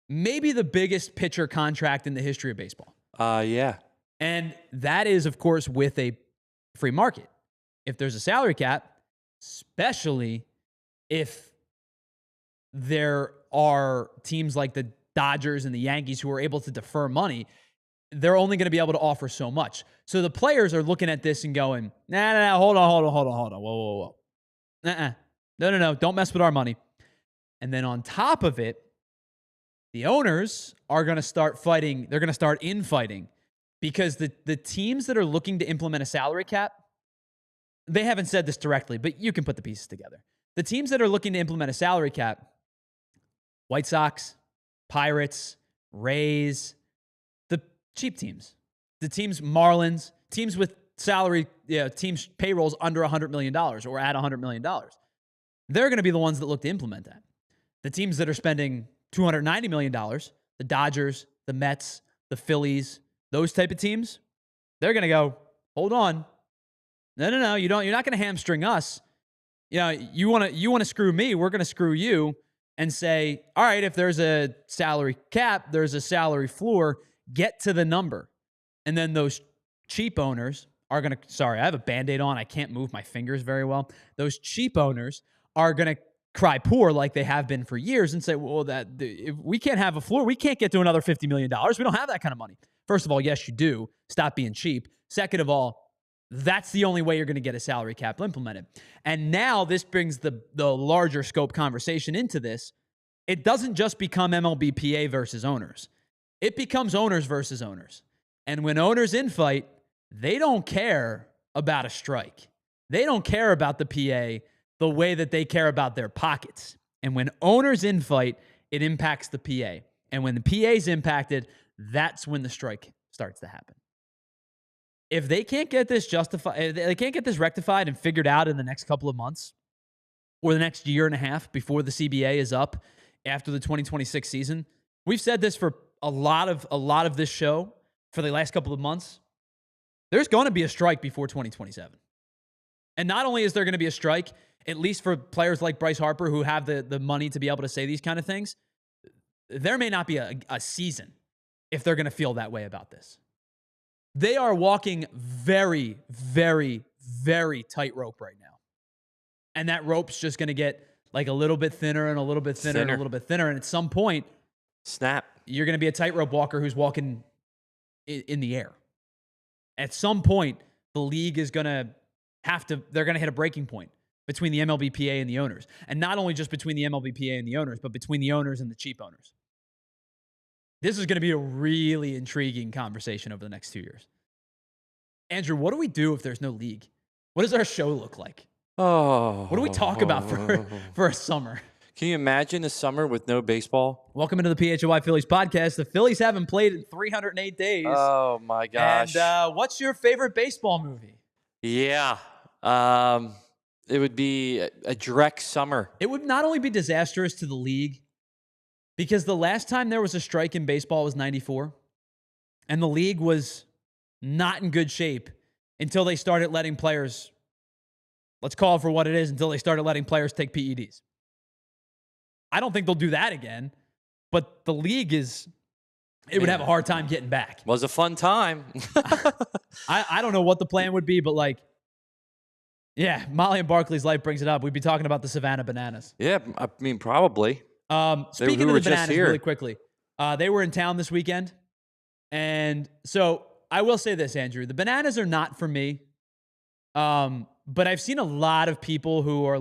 maybe the biggest pitcher contract in the history of baseball. Yeah. And that is, of course, with a free market. If there's a salary cap, especially if there are teams like the Dodgers and the Yankees who are able to defer money, they're only going to be able to offer so much. So the players are looking at this and going, nah, hold on. Whoa. No, don't mess with our money. And then on top of it, the owners are going to start fighting. They're going to start infighting because the teams that are looking to implement a salary cap, they haven't said this directly, but you can put the pieces together. The teams that are looking to implement a salary cap, White Sox, Pirates, Rays, the cheap teams, the teams, Marlins, teams with salary, teams payrolls under $100 million or at $100 million. They're going to be the ones that look to implement that. The teams that are spending $290 million, the Dodgers, the Mets, the Phillies, those type of teams, they're going to go, hold on. No, you're not going to hamstring us. You want to screw me, we're going to screw you and say, all right, if there's a salary cap, there's a salary floor, get to the number. And then those cheap owners are going to, sorry, I have a Band-Aid on. I can't move my fingers very well. Those cheap owners are going to cry poor like they have been for years and say, well, if we can't have a floor, we can't get to another $50 million. We don't have that kind of money. First of all, yes, you do. Stop being cheap. Second of all, that's the only way you're going to get a salary cap implemented. And now this brings the larger scope conversation into this. It doesn't just become MLBPA versus owners. It becomes owners versus owners. And when owners infight, they don't care about a strike. They don't care about the PA the way that they care about their pockets. And when owners infight, it impacts the PA. And when the PA is impacted, that's when the strike starts to happen. If they can't get this justified, they can't get this rectified and figured out in the next couple of months or the next year and a half before the CBA is up after the 2026 season. We've said this for a lot of this show for the last couple of months. There's going to be a strike before 2027. And not only is there going to be a strike, at least for players like Bryce Harper who have the money to be able to say these kind of things, there may not be a season if they're going to feel that way about this. They are walking very, very, very tightrope right now. And that rope's just going to get like a little bit thinner and a little bit thinner and a little bit thinner. And at some point, snap. You're going to be a tightrope walker who's walking in the air. At some point, the league is going to they're going to hit a breaking point between the MLBPA and the owners. And not only just between the MLBPA and the owners, but between the owners and the cheap owners. This is going to be a really intriguing conversation over the next 2 years. Andrew, what do we do if there's no league? What does our show look like? Oh. What do we talk about for a summer? Can you imagine a summer with no baseball? Welcome into the PHLY Phillies podcast. The Phillies haven't played in 308 days. Oh, my gosh. And what's your favorite baseball movie? Yeah. It would be a Drek summer. It would not only be disastrous to the league, because the last time there was a strike in baseball was 94, and the league was not in good shape until they started letting players, let's call it for what it is, until they started letting players take PEDs. I don't think they'll do that again, but the league would have a hard time getting back. Was a fun time. I don't know what the plan would be, but yeah, Molly and Barkley's life brings it up. We'd be talking about the Savannah Bananas. Yeah, I mean, probably. Speaking of the Bananas, really quickly, they were in town this weekend. And so I will say this, Andrew. The Bananas are not for me. But I've seen a lot of people who are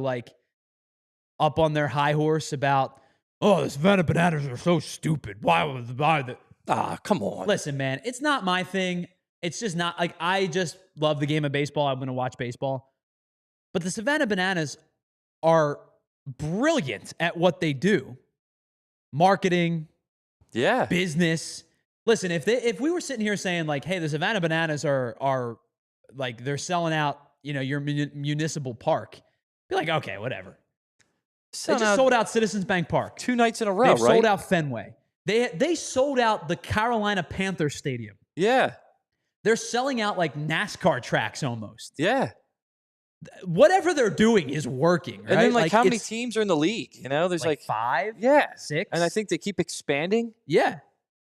up on their high horse about, the Savannah Bananas are so stupid. Why would buy that? Come on. Listen, man, it's not my thing. It's just not I just love the game of baseball. I'm going to watch baseball. But the Savannah Bananas are brilliant at what they do. Marketing, business. Listen, if we were sitting here saying hey, the Savannah Bananas are they're selling out, your municipal park, be like, okay, whatever. They just sold out Citizens Bank Park 2 nights in a row. They've sold out Fenway. They sold out the Carolina Panthers Stadium. Yeah, they're selling out NASCAR tracks almost. Yeah. Whatever they're doing is working, right? And then how many teams are in the league? There's 5, yeah, 6, and I think they keep expanding. Yeah.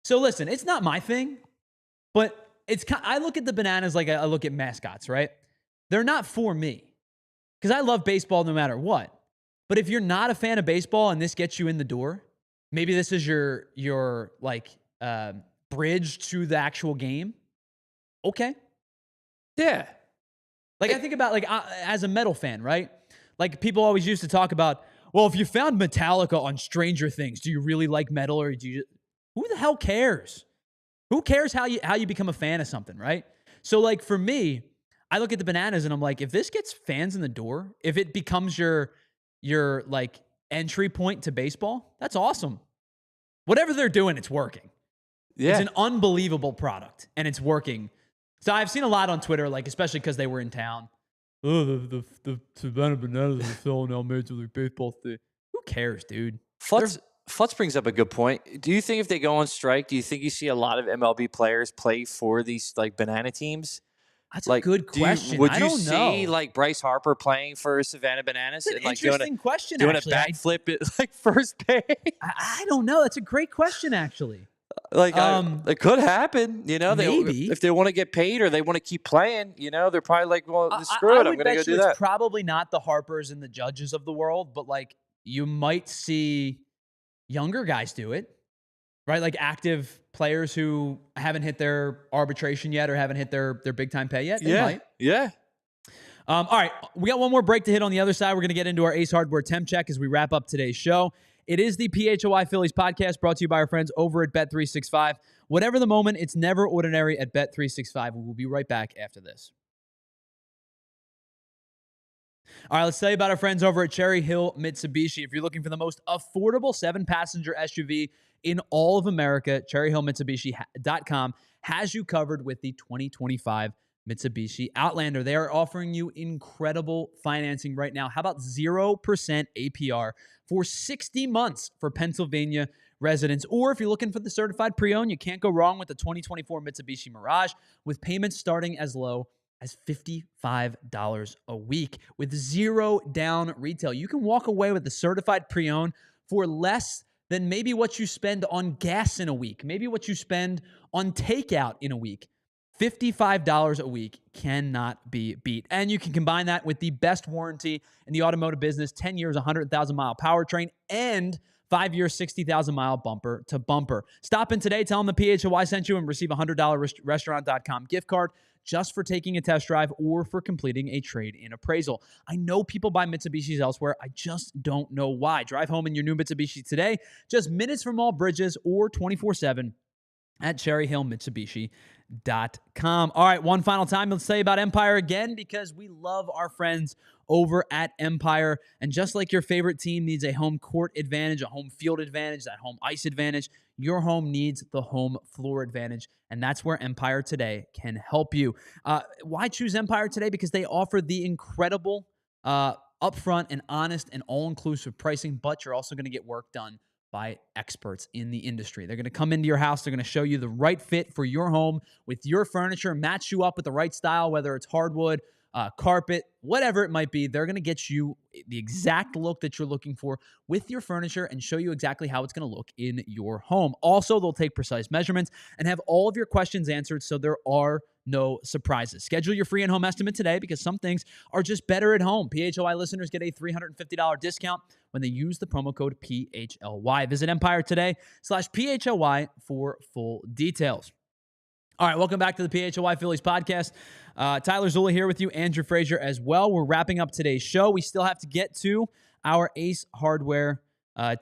So listen, it's not my thing, but I look at the Bananas like I look at mascots, right? They're not for me because I love baseball no matter what. But if you're not a fan of baseball and this gets you in the door, maybe this is your bridge to the actual game. Okay. Yeah. I think about as a metal fan, right? People always used to talk about, well, if you found Metallica on Stranger Things, do you really like metal or do you? Who the hell cares? Who cares how you become a fan of something, right? So for me, I look at the Bananas and I'm like, if this gets fans in the door, if it becomes your entry point to baseball, that's awesome. Whatever they're doing, it's working. Yeah. It's an unbelievable product and it's working. So I've seen a lot on Twitter, especially because they were in town. Oh, the Savannah Bananas are selling out Major League Baseball thing. Who cares, dude? Futz brings up a good point. Do you think if they go on strike, do you think you see a lot of MLB players play for these banana teams? That's a good question. Would you see Bryce Harper playing for Savannah Bananas? That's an interesting question. Doing a backflip at first base? I don't know. That's a great question, actually. It could happen, maybe. If they want to get paid or they want to keep playing, they're probably screw it, I'm going to go do that. It's probably not the Harpers and the Judges of the world, but you might see younger guys do it, right? Active players who haven't hit their arbitration yet or haven't hit their big time pay yet. They might. Yeah. All right, we got one more break to hit on the other side. We're going to get into our Ace Hardware temp check as we wrap up today's show. It is the PHLY Phillies podcast brought to you by our friends over at Bet365. Whatever the moment, it's never ordinary at Bet365. We will be right back after this. All right, let's tell you about our friends over at Cherry Hill Mitsubishi. If you're looking for the most affordable 7-passenger SUV in all of America, cherryhillmitsubishi.com has you covered with the 2025 Mitsubishi Outlander. They are offering you incredible financing right now. How about 0% APR for 60 months for Pennsylvania residents? Or if you're looking for the certified pre-owned, you can't go wrong with the 2024 Mitsubishi Mirage with payments starting as low as $55 a week with 0 down retail. You can walk away with the certified pre-owned for less than maybe what you spend on gas in a week, maybe what you spend on takeout in a week. $55 a week cannot be beat. And you can combine that with the best warranty in the automotive business, 10 years, 100,000-mile powertrain, and 5 years, 60,000-mile bumper to bumper. Stop in today, tell them the PHLY sent you, and receive a $100 restaurant.com gift card just for taking a test drive or for completing a trade-in appraisal. I know people buy Mitsubishis elsewhere. I just don't know why. Drive home in your new Mitsubishi today, just minutes from all bridges or 24/7 at cherryhillmitsubishi.com. All right, one final time, let's say about Empire again, because we love our friends over at Empire. And just like your favorite team needs a home court advantage, a home field advantage, that home ice advantage, your home needs the home floor advantage. And that's where Empire Today can help you. Why choose Empire Today? Because they offer the incredible upfront and honest and all-inclusive pricing, but you're also going to get work done by experts in the industry. They're going to come into your house. They're going to show you the right fit for your home with your furniture, match you up with the right style, whether it's hardwood, carpet, whatever it might be. They're going to get you the exact look that you're looking for with your furniture and show you exactly how it's going to look in your home. Also, they'll take precise measurements and have all of your questions answered, so there are no surprises. Schedule your free in-home estimate today because some things are just better at home. PHLY listeners get a $350 discount when they use the promo code PHLY. Visit EmpireToday/PHLY for full details. All right, welcome back to the PHLY Phillies podcast. Tyler Zula here with you, Andrew Frazier as well. We're wrapping up today's show. We still have to get to our Ace Hardware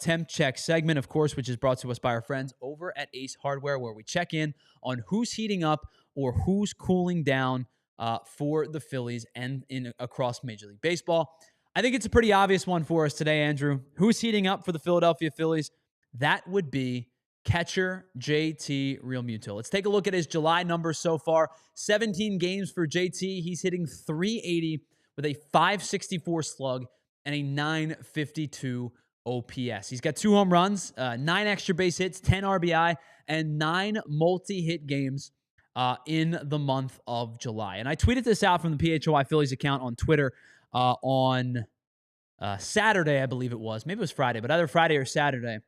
temp check segment, of course, which is brought to us by our friends over at Ace Hardware, where we check in on who's heating up or who's cooling down for the Phillies and across Major League Baseball. I think it's a pretty obvious one for us today, Andrew. Who's heating up for the Philadelphia Phillies? That would be catcher JT Realmuto. Let's take a look at his July numbers so far. 17 games for JT. He's hitting .380 with a .564 slug and a .952 OPS. He's got 2 home runs, 9 extra base hits, 10 RBI, and 9 multi-hit games in the month of July. And I tweeted this out from the PHLY Phillies account on Twitter on Saturday, I believe it was. Maybe it was Friday, but either Friday or Saturday.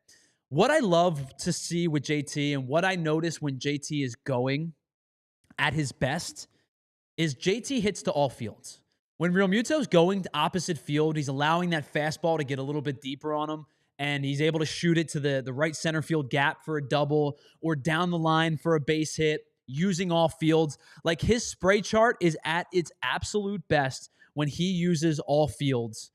What I love to see with JT and what I notice when JT is going at his best is JT hits to all fields. When Realmuto's going to opposite field, he's allowing that fastball to get a little bit deeper on him, and he's able to shoot it to the right center field gap for a double or down the line for a base hit, using all fields. Like, his spray chart is at its absolute best when he uses all fields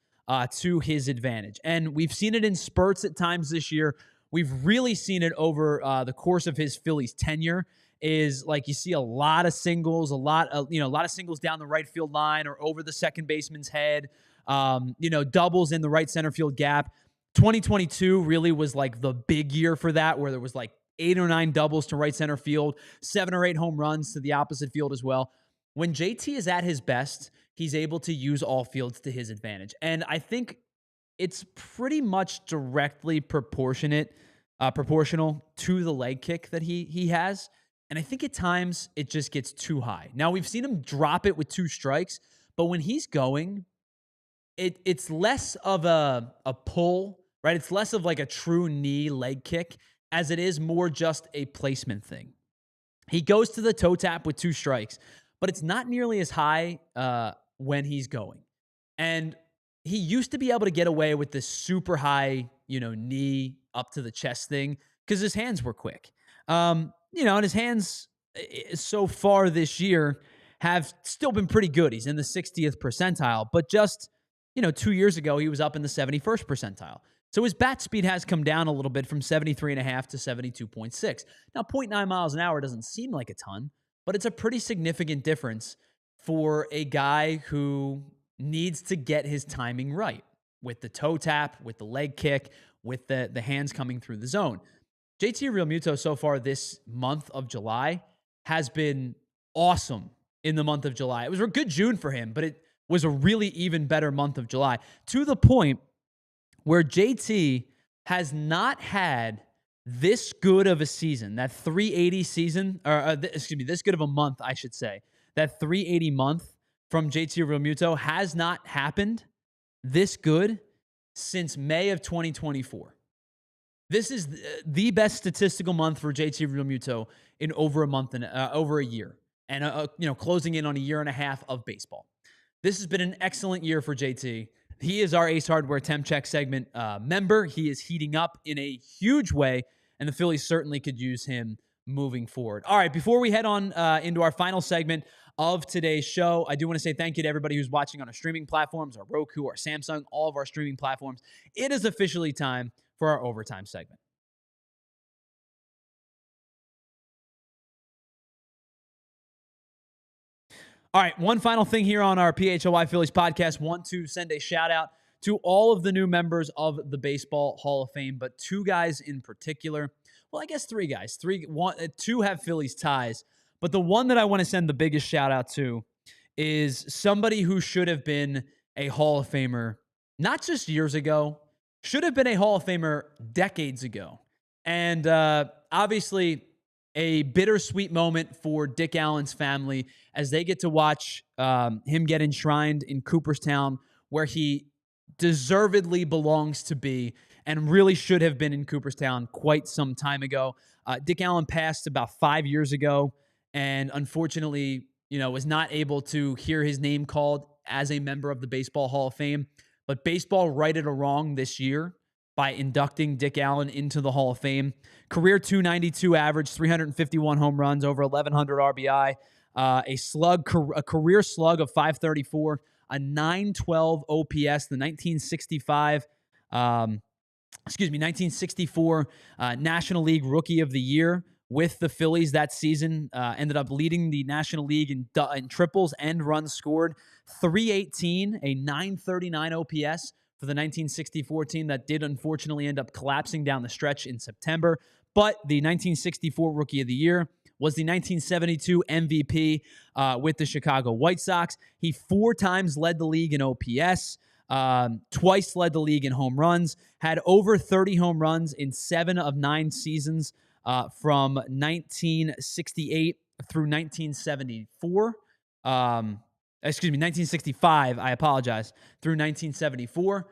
to his advantage. And we've seen it in spurts at times this year. We've really seen it over the course of his Phillies tenure. Is like you see a lot of singles, a lot of singles down the right field line or over the second baseman's head. Doubles in the right center field gap. 2022 really was like the big year for that, where there was like 8 or 9 doubles to right center field, 7 or 8 home runs to the opposite field as well. When JT is at his best, he's able to use all fields to his advantage, and I think it's pretty much directly proportional to the leg kick that he has. And I think at times it just gets too high. Now, we've seen him drop it with 2 strikes, but when he's going, it's less of a pull, right? It's less of like a true knee leg kick as it is more just a placement thing. He goes to the toe tap with 2 strikes, but it's not nearly as high when he's going. And he used to be able to get away with this super high, knee up to the chest thing because his hands were quick. And his hands so far this year have still been pretty good. He's in the 60th percentile, but just, 2 years ago, he was up in the 71st percentile. So his bat speed has come down a little bit from 73.5 to 72.6. Now, 0.9 miles an hour doesn't seem like a ton, but it's a pretty significant difference for a guy who needs to get his timing right with the toe tap, with the leg kick, with the hands coming through the zone. JT Realmuto so far this month of July has been awesome in the month of July. It was a good June for him, but it was a really even better month of July, to the point where JT has not had this good of a season, that 380 season, this good of a month, I should say. That 380 month from JT Realmuto has not happened this good since May of 2024. This is the best statistical month for JT Realmuto in over a month and over a year, and closing in on a year and a half of baseball. This has been an excellent year for JT. He is our Ace Hardware Temp Check segment member. He is heating up in a huge way, and the Phillies certainly could use him moving forward. All right, before we head on into our final segment of today's show, I do want to say thank you to everybody who's watching on our streaming platforms, our Roku, our Samsung, all of our streaming platforms. It is officially time for our overtime segment. All right, one final thing here on our PHLY Phillies podcast. Want to send a shout out to all of the new members of the Baseball Hall of Fame, but two guys in particular. Well, I guess three guys. Two have Phillies ties, but the one that I want to send the biggest shout out to is somebody who should have been a Hall of Famer, not just years ago, should have been a Hall of Famer decades ago. And obviously, a bittersweet moment for Dick Allen's family as they get to watch him get enshrined in Cooperstown, where he deservedly belongs to be and really should have been in Cooperstown quite some time ago. Dick Allen passed about 5 years ago, and unfortunately, was not able to hear his name called as a member of the Baseball Hall of Fame. But baseball righted a wrong this year by inducting Dick Allen into the Hall of Fame. Career .292 average, 351 home runs, over 1,100 RBI, a career slug of .534, a .912 OPS, the 1964 National League Rookie of the Year with the Phillies that season. Ended up leading the National League in triples and runs scored. .318, a .939 OPS for the 1964 team that did unfortunately end up collapsing down the stretch in September. But the 1964 Rookie of the Year was the 1972 MVP with the Chicago White Sox. He 4 times led the league in OPS, twice led the league in home runs, had over 30 home runs in 7 of 9 seasons from 1968 through 1974. 1965, I apologize, through 1974.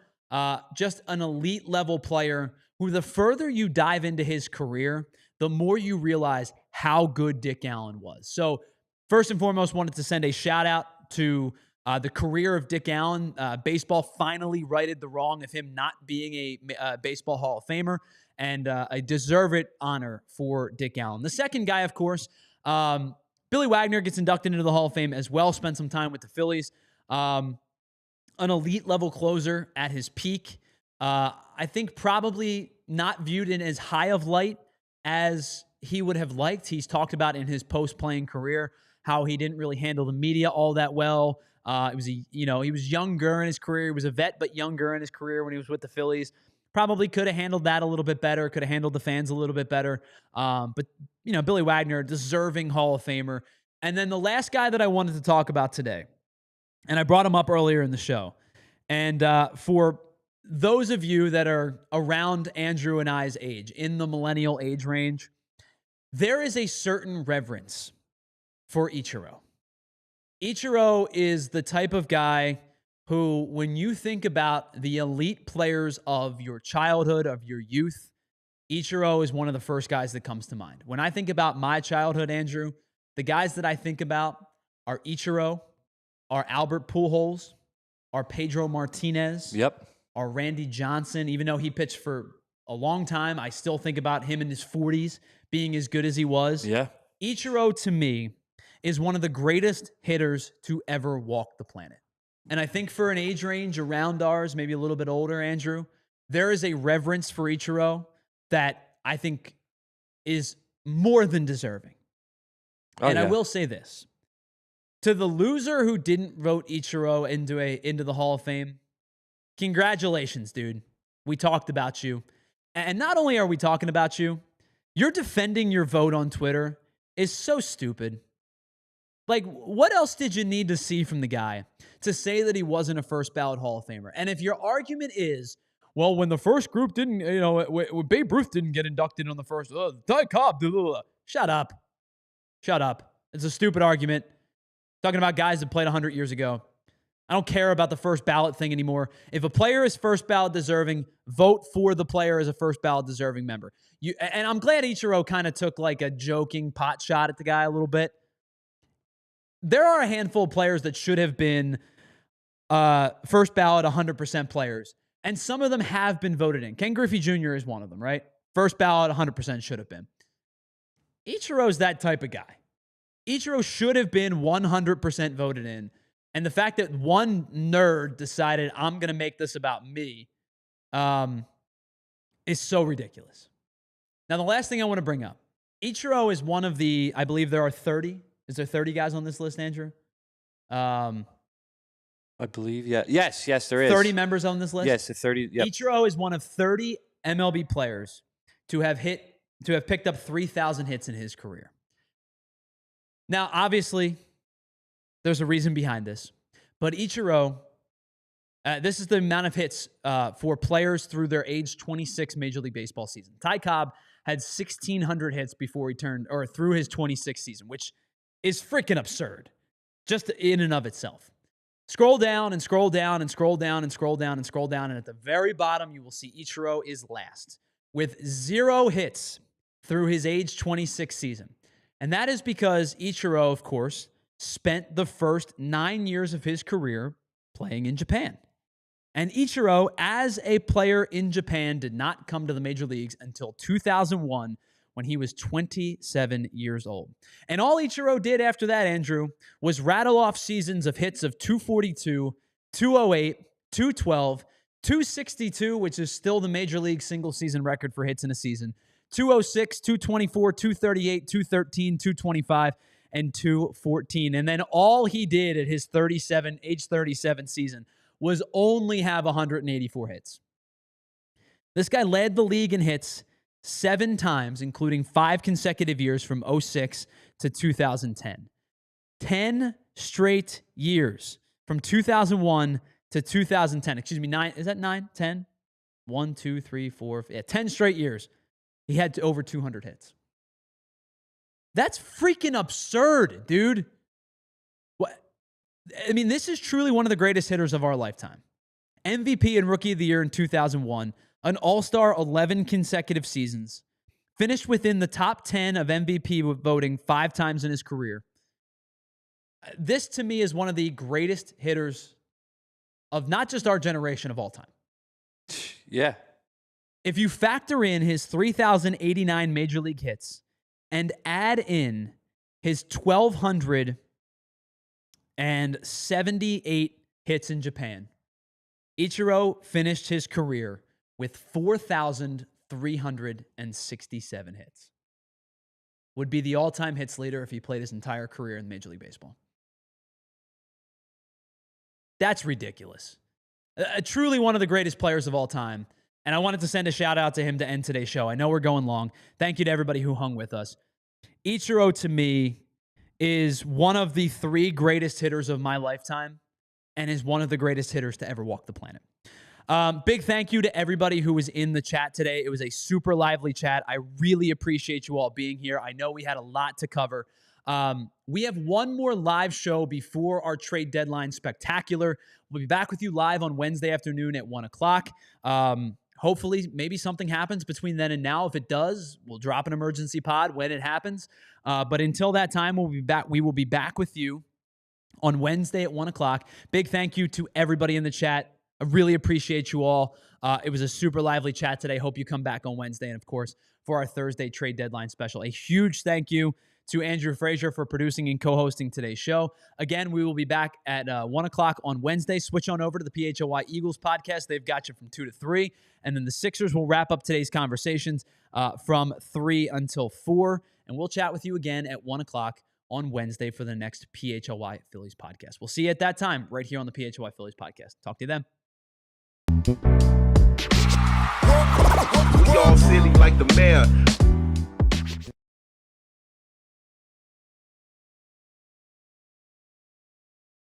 Just an elite level player who, the further you dive into his career, the more you realize how good Dick Allen was. So first and foremost, wanted to send a shout out to the career of Dick Allen. Baseball finally righted the wrong of him not being a Baseball Hall of Famer, and a deserved honor for Dick Allen. The second guy, of course, Billy Wagner gets inducted into the Hall of Fame as well, spent some time with the Phillies. An elite level closer at his peak. I think probably not viewed in as high of light as he would have liked. He's talked about in his post-playing career how he didn't really handle the media all that well. He was younger in his career. He was a vet, but younger in his career when he was with the Phillies. Probably could have handled that a little bit better, could have handled the fans a little bit better. But Billy Wagner, deserving Hall of Famer. And then the last guy that I wanted to talk about today, and I brought him up earlier in the show. And for those of you that are around Andrew and I's age, in the millennial age range, there is a certain reverence for Ichiro. Ichiro is the type of guy who, when you think about the elite players of your childhood, of your youth, Ichiro is one of the first guys that comes to mind. When I think about my childhood, Andrew, the guys that I think about are Ichiro, are Albert Pujols, are Pedro Martinez, are Randy Johnson. Even though he pitched for a long time, I still think about him in his 40s being as good as he was. Yeah. Ichiro, to me, is one of the greatest hitters to ever walk the planet. And I think for an age range around ours, maybe a little bit older, Andrew, there is a reverence for Ichiro that I think is more than deserving. I will say this. To the loser who didn't vote Ichiro into the Hall of Fame, congratulations, dude. We talked about you. And not only are we talking about you, you're defending your vote on Twitter is so stupid. Like, what else did you need to see from the guy to say that he wasn't a first ballot Hall of Famer? And if your argument is, well, when the first group didn't, when Babe Ruth didn't get inducted on the first, Ty Cobb, shut up. Shut up. It's a stupid argument. Talking about guys that played 100 years ago. I don't care about the first ballot thing anymore. If a player is first ballot deserving, vote for the player as a first ballot deserving member. And I'm glad Ichiro kind of took like a joking pot shot at the guy a little bit. There are a handful of players that should have been first ballot 100% players, and some of them have been voted in. Ken Griffey Jr. is one of them, right? First ballot 100% should have been. Ichiro's that type of guy. Ichiro should have been 100% voted in, and the fact that one nerd decided, I'm going to make this about me, is so ridiculous. Now, the last thing I want to bring up, Ichiro is one of the, I believe there are 30. Is there 30 guys on this list, Andrew? Um, I believe, yeah. Yes, there is. 30 members on this list? Yes, 30. Yep. Ichiro is one of 30 MLB players to have picked up 3,000 hits in his career. Now, obviously, there's a reason behind this. But Ichiro, this is the amount of hits for players through their age 26 Major League Baseball season. Ty Cobb had 1,600 hits before he through his 26th season, which is freaking absurd, just in and of itself. Scroll down and scroll down and scroll down and scroll down and scroll down, and at the very bottom, you will see Ichiro is last with 0 hits through his age 26 season. And that is because Ichiro, of course, spent the first 9 years of his career playing in Japan. And Ichiro, as a player in Japan, did not come to the major leagues until 2001 when he was 27 years old. And all Ichiro did after that, Andrew, was rattle off seasons of hits of 242, 208, 212, 262, which is still the major league single season record for hits in a season, 206, 224, 238, 213, 225, and 214. And then all he did at his age 37 season was only have 184 hits. This guy led the league in hits 7 times, including 5 consecutive years from 2006 to 2010. 10 straight years from 2001 to 2010. Excuse me, 9. Is that 9? 10? 1, 2, 3, 4. Yeah, 10 straight years. He had over 200 hits. That's freaking absurd, dude. What? I mean, this is truly one of the greatest hitters of our lifetime. MVP and Rookie of the Year in 2001. An All-Star 11 consecutive seasons, finished within the top 10 of MVP voting 5 times in his career. This, to me, is one of the greatest hitters of not just our generation, of all time. Yeah. If you factor in his 3,089 major league hits and add in his 1,278 hits in Japan, Ichiro finished his career with 4,367 hits. Would be the all-time hits leader if he played his entire career in Major League Baseball. That's ridiculous. Truly one of the greatest players of all time. And I wanted to send a shout out to him to end today's show. I know we're going long. Thank you to everybody who hung with us. Ichiro, to me, is one of the 3 greatest hitters of my lifetime and is one of the greatest hitters to ever walk the planet. Big thank you to everybody who was in the chat today. It was a super lively chat. I really appreciate you all being here. I know we had a lot to cover. We have one more live show before our trade deadline spectacular. We'll be back with you live on Wednesday afternoon at 1 o'clock. Hopefully, maybe something happens between then and now. If it does, we'll drop an emergency pod when it happens. But until that time, we will be back with you on Wednesday at 1 o'clock. Big thank you to everybody in the chat. I really appreciate you all. It was a super lively chat today. Hope you come back on Wednesday. And, of course, for our Thursday trade deadline special, a huge thank you to Andrew Frazier for producing and co-hosting today's show. Again, we will be back at 1 o'clock on Wednesday. Switch on over to the PHLY Eagles podcast. They've got you from 2 to 3. And then the Sixers will wrap up today's conversations from 3 until 4. And we'll chat with you again at 1 o'clock on Wednesday for the next PHLY Phillies podcast. We'll see you at that time right here on the PHLY Phillies podcast. Talk to you then. We all silly like the mayor.